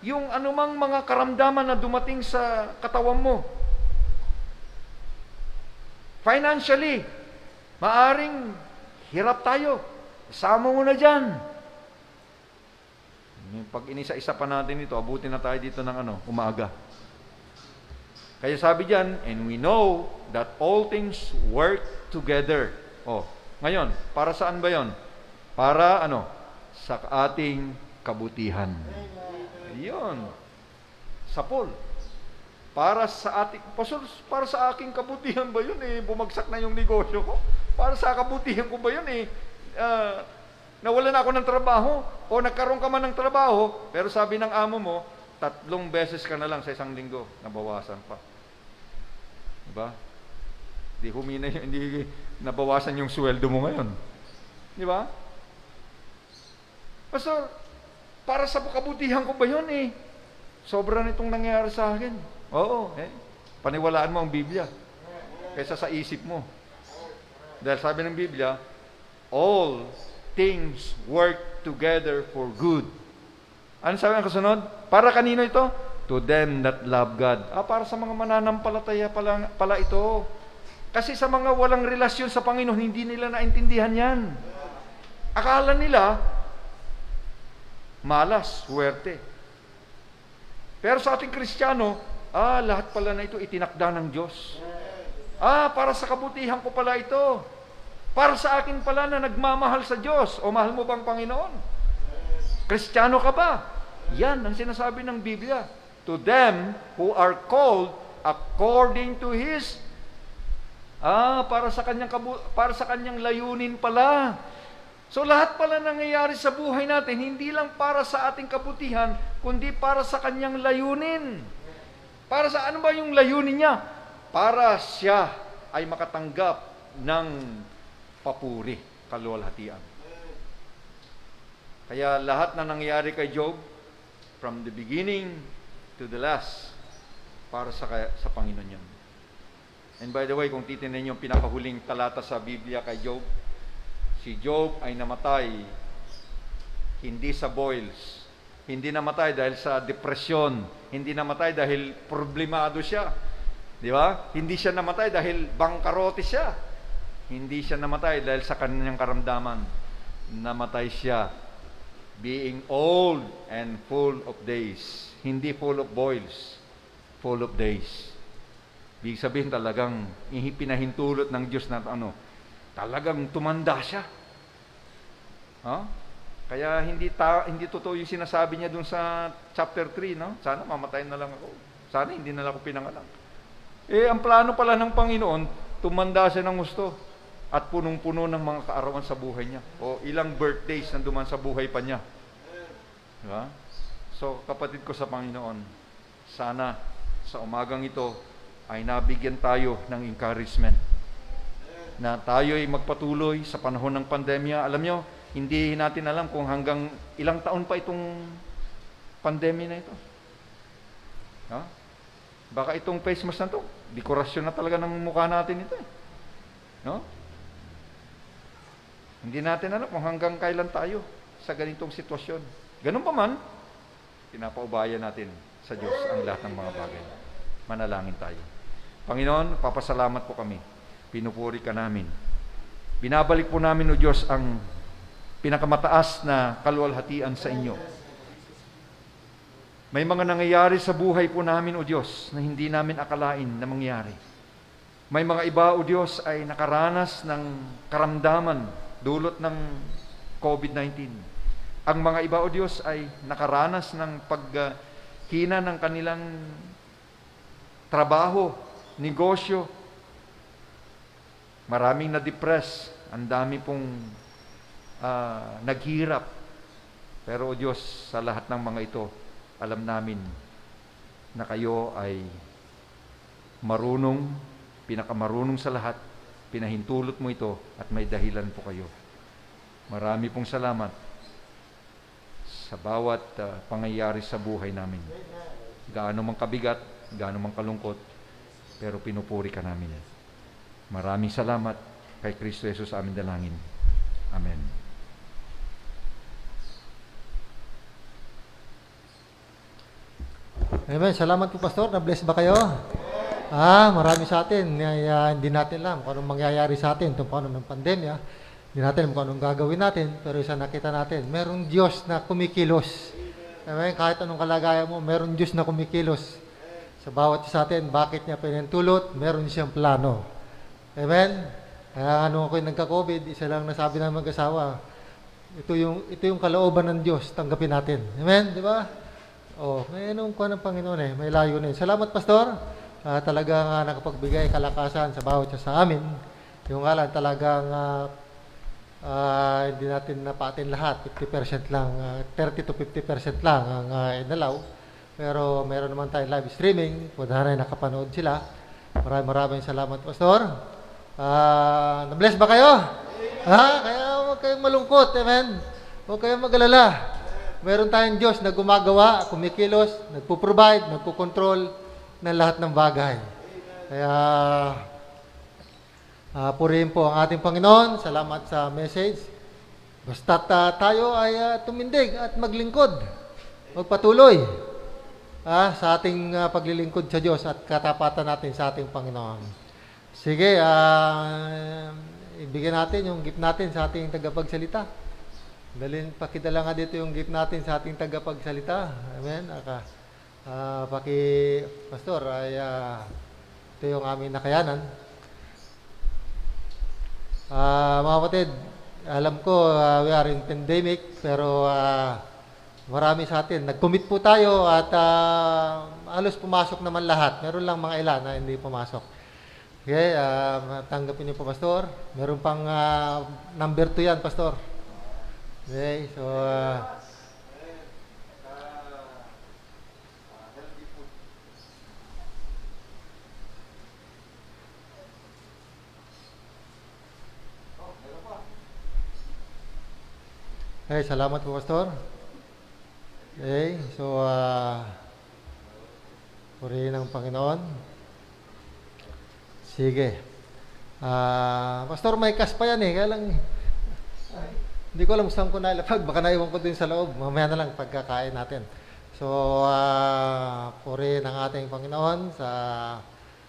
yung anumang mga karamdaman na dumating sa katawan mo. Financially, maaring hirap tayo. Isama mo na diyan. Pag inisa-isa pa natin ito, abutin na tayo dito ng umaga. Kaya sabi diyan, and we know that all things work together. Ngayon, para saan ba 'yon? Para sa ating kabutihan. 'Yon. Sa Paul. Para sa ating, Pastor, para sa aking kabutihan ba 'yun bumagsak na yung negosyo ko? Para sa kabutihan ko ba 'yun nawalan na ako ng trabaho o nagkaroon ka man ng trabaho, pero sabi ng amo mo, 3 beses ka na lang sa isang linggo, nabawasan pa. Diba? Hindi nabawasan yung sweldo mo ngayon. Diba? Pastor, para sa kabutihan ko ba yun Sobra nitong nangyayari sa akin. Oo, paniwalaan mo ang Biblia kaysa sa isip mo. Dahil sabi ng Biblia, all things work together for good. Ano sabi ang kasunod? Para kanino ito? To them that love God. Para sa mga mananampalataya pala ito. Kasi sa mga walang relasyon sa Panginoon, hindi nila naintindihan yan. Akala nila, malas, swerte. Pero sa ating Kristiyano, lahat pala na ito itinakda ng Diyos. Para sa kabutihan ko pala ito. Para sa akin pala na nagmamahal sa Diyos. O mahal mo bang Panginoon? Kristiyano ka ba? Yan ang sinasabi ng Biblia. To them who are called according to His para sa kanyang layunin pala. So lahat pala nangyayari sa buhay natin, hindi lang para sa ating kabutihan, kundi para sa kanyang layunin. Para sa ano ba yung layunin niya? Para siya ay makatanggap ng papuri, kaluwalhatian. Kaya lahat na nangyari kay Job, from the beginning to the last, para sa Panginoon yun. And by the way, kung titingnan yung pinakahuling talata sa Biblia kay Job, si Job ay namatay hindi sa boils, hindi namatay dahil sa depresyon, hindi namatay dahil problemado siya. Di ba? Hindi siya namatay dahil bangkarote siya. Hindi siya namatay dahil sa kanyang karamdaman. Namatay siya being old and full of days. Hindi full of boils, full of days. Ibig sabihin talagang pinahintulot ng Diyos na talagang tumanda siya. Kaya hindi totoo yung sinasabi niya dun sa chapter 3, no? Sana mamatay na lang ako. Sana hindi na lang ako pinanganak. Ang plano pala ng Panginoon, tumanda siya ng gusto at punong-puno ng mga kaarawan sa buhay niya. O ilang birthdays na duman sa buhay pa niya. Diba? So, kapatid ko sa Panginoon, sana sa umagang ito ay nabigyan tayo ng encouragement na tayo ay magpatuloy sa panahon ng pandemya. Alam nyo, hindi natin alam kung hanggang ilang taon pa itong pandemya na ito. Baka itong face mask na ito, dekorasyon na talaga ng mukha natin ito. No? Hindi natin alam kung hanggang kailan tayo sa ganitong sitwasyon. Ganun pa man, pinapaubayan natin sa Diyos ang lahat ng mga bagay. Manalangin tayo. Panginoon, papasalamat po kami. Pinupuri ka namin. Binabalik po namin, O Diyos, ang pinakamataas na kaluwalhatian sa inyo. May mga nangyayari sa buhay po namin, O Diyos, na hindi namin akalain na mangyari. May mga iba, O Diyos, ay nakaranas ng karamdaman dulot ng COVID-19. Ang mga iba, O Diyos, ay nakaranas ng paghina ng kanilang trabaho, negosyo. Maraming na-depress. Ang dami pong naghirap. Pero, O Diyos, sa lahat ng mga ito, alam namin na kayo ay marunong, pinakamarunong sa lahat, pinahintulot mo ito at may dahilan po kayo. Marami pong salamat sa bawat pangyayari sa buhay namin. Gaano mang kabigat, gaano mang kalungkot, pero pinupuri ka namin. Maraming salamat kay Kristo Jesus aming dalangin. Amen. Amen. Salamat po, Pastor. Na-bless ba kayo? Marami sa atin. Hindi natin alam kung anong mangyayari sa atin itong paano ng pandemya. Hindi natin alam kung anong gagawin natin. Pero isa nakita natin, merong Diyos na kumikilos. Amen. Kahit anong kalagayan mo, merong Diyos na kumikilos. Sa bawat isa sa atin, bakit niya pinahintulot? Meron siyang plano. Amen. Kaya nung ako'y nagka-COVID, isa lang nasabi ng mag-asawa, ito yung kalooban ng Diyos, tanggapin natin. Amen. Di ba? Ngayon kuha ng Panginoon may layo na. Salamat, Pastor. Talagang nakapagbigay kalakasan sa bawat isa sa amin. Yung ngalan talagang hindi natin napatin lahat. 50% lang, 30 to 50% lang ang inalaw. Pero meron naman tayong live streaming. Pwede na nakapanood sila. Maraming salamat, Pastor. Na-bless ba kayo? Kaya huwag kayong malungkot. Amen. Huwag kayong mag-alala. Meron tayong Diyos na gumagawa, kumikilos, nagpo-provide, nagpo-control ng lahat ng bagay. Kaya, purihin po ang ating Panginoon. Salamat sa message. Basta't tayo ay tumindig at maglingkod. Magpatuloy sa ating paglilingkod sa Diyos at katapatan natin sa ating Panginoon. Sige, ibigyan natin yung gift natin sa ating tagapagsalita. Pakidala nga dito yung gift natin sa ating tagapagsalita. Amen. Pastor, ito yung aming nakayanan. Mga kapatid, alam ko we are in pandemic, pero marami sa atin. Nag-commit po tayo at halos pumasok naman lahat. Meron lang mga ilan na hindi pumasok. Okay, tanggapin niyo po, Pastor. Meron pang number 2 yan, Pastor. Okay, so Okay, salamat po, Pastor. Okay, so, purihin ng Panginoon. Sige. Pastor, may kas pa yan eh. Kaya lang, hindi ko alam saan ko nailapag. Baka naiwan ko din sa loob. Mamaya na lang pagkakain natin. So, purihin ang ating Panginoon sa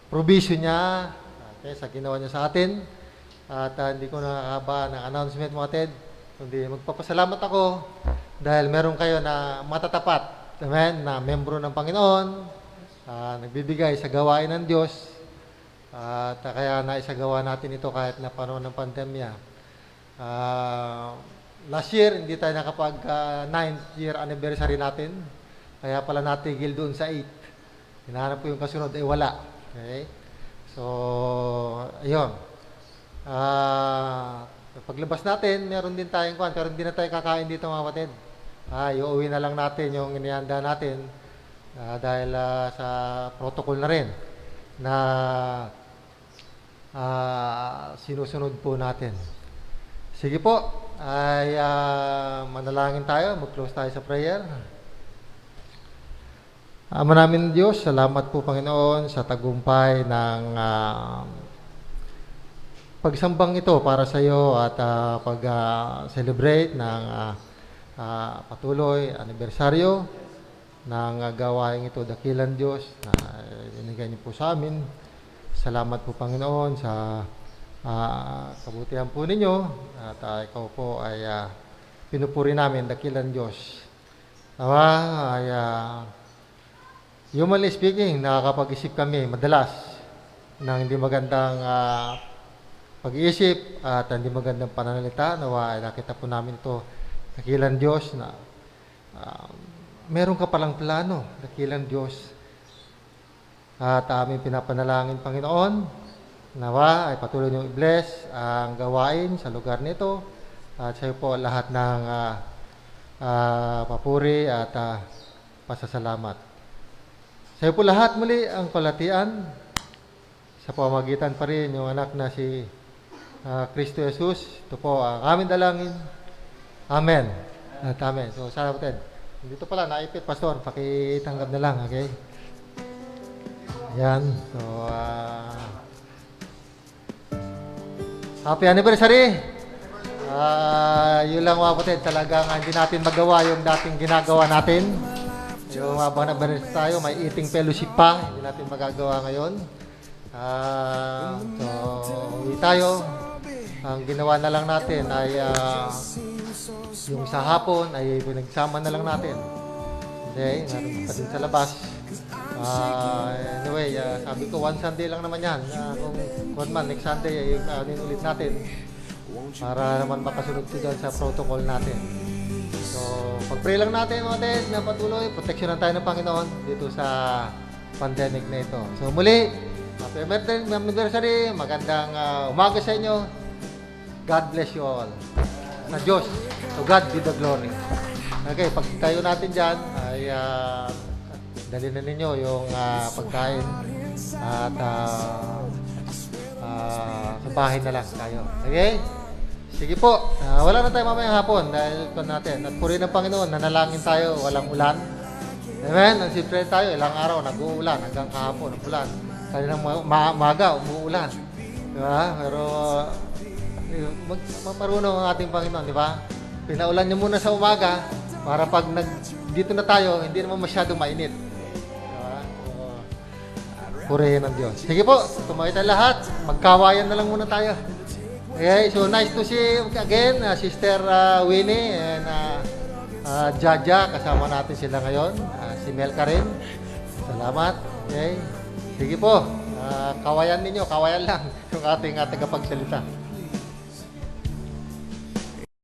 provision niya, okay, sa ginawa niya sa atin. At hindi ko nakakaba ng announcement mga Ted. Kundi magpapasalamat ako dahil meron kayo na matatapat, amen, na membro ng Panginoon, nagbibigay sa gawain ng Diyos. At kaya naisagawa natin ito kahit na panahon ng pandemya. Last year, hindi tayo nakapag 9th year anniversary natin. Kaya pala natigil doon sa 8. Hinahanap ko yung kasunod, wala. Okay? So, ayun. Paglabas natin, meron din tayong kwan, pero hindi na tayo kakain dito mga kapatid. Iuwi na lang natin yung inihanda natin dahil sa protocol na rin na sinusunod po natin. Sige po, ay manalangin tayo, mag-close tayo sa prayer. Ama namin Diyos, salamat po Panginoon sa tagumpay ng pagsambang ito para sa iyo at pag-celebrate ng patuloy anibersaryo ng gawain ito, dakilan Diyos na binigay niyo po sa amin. Salamat po Panginoon sa kabutihan po ninyo at ikaw po ay pinupuri namin, dakilan Diyos. Nawa ay humanly speaking, nakakapag-isip kami madalas ng hindi magandang pag-iisip at hindi magandang pananalita. Nawa ay nakita po namin ito, dakilan Diyos, na meron ka palang plano, dakilan Diyos. At aming pinapanalangin, Panginoon, nawa ay patuloy niyong i-bless ang gawain sa lugar nito. At sa iyo po lahat ng papuri at pasasalamat. Sa iyo po lahat muli ang kalatian sa pamamagitan pa rin yung anak na si Kristo Jesus. Ito po ang aming dalangin. Amen. At amen. So, sana po tayo. Dito pala, naipit, Pastor. Pakitanggap na lang, okay? Yan. So, happy anniversary! Yun lang mga kapatid, talagang hindi natin magawa yung dating ginagawa natin. Yung habang nabaris tayo, may eating fellowship pa, hindi natin magagawa ngayon. So, uwi tayo. Ang ginawa na lang natin ay yung sa hapon ay pinagsama na lang natin. Okay, naroon pa din sa labas. Anyway, sabi ko, one Sunday lang naman yan. Kung man, next Sunday, ay ulit natin para naman makasunod doon sa protocol natin. So, pag-pray lang natin, mga Ted, na patuloy, proteksyonan tayo ng Panginoon dito sa pandemic na ito. So, muli, happy anniversary, magandang umaga sa inyo. God bless you all. Sa Diyos, to God be the glory. Okay, pag tayo natin dyan, ay dali na ninyo yung pagkain at sa bahay na lang tayo. Okay? Sige po, wala na tayo mamayang hapon dahil ito natin. At purihin ng Panginoon, nanalangin tayo, walang ulan. Amen? Ang siyempre tayo, ilang araw nag-uulan hanggang kahapon, ulan. Kaninang maga, umuulan. Diba? Pero marunong ang ating Panginoon, di ba? Pinaulan niyo muna sa umaga para pag dito na tayo, hindi naman masyadong mainit. Diba? Purihin ng Diyos. Sige po, tumayo tayo lahat. Magkawayan na lang muna tayo. Okay, so nice to see again, Sister Winnie and Jaja. Kasama natin sila ngayon. Si Melka rin. Salamat. Okay. Sige po, kawayan ninyo, kawayan lang yung ating tagapagsalita.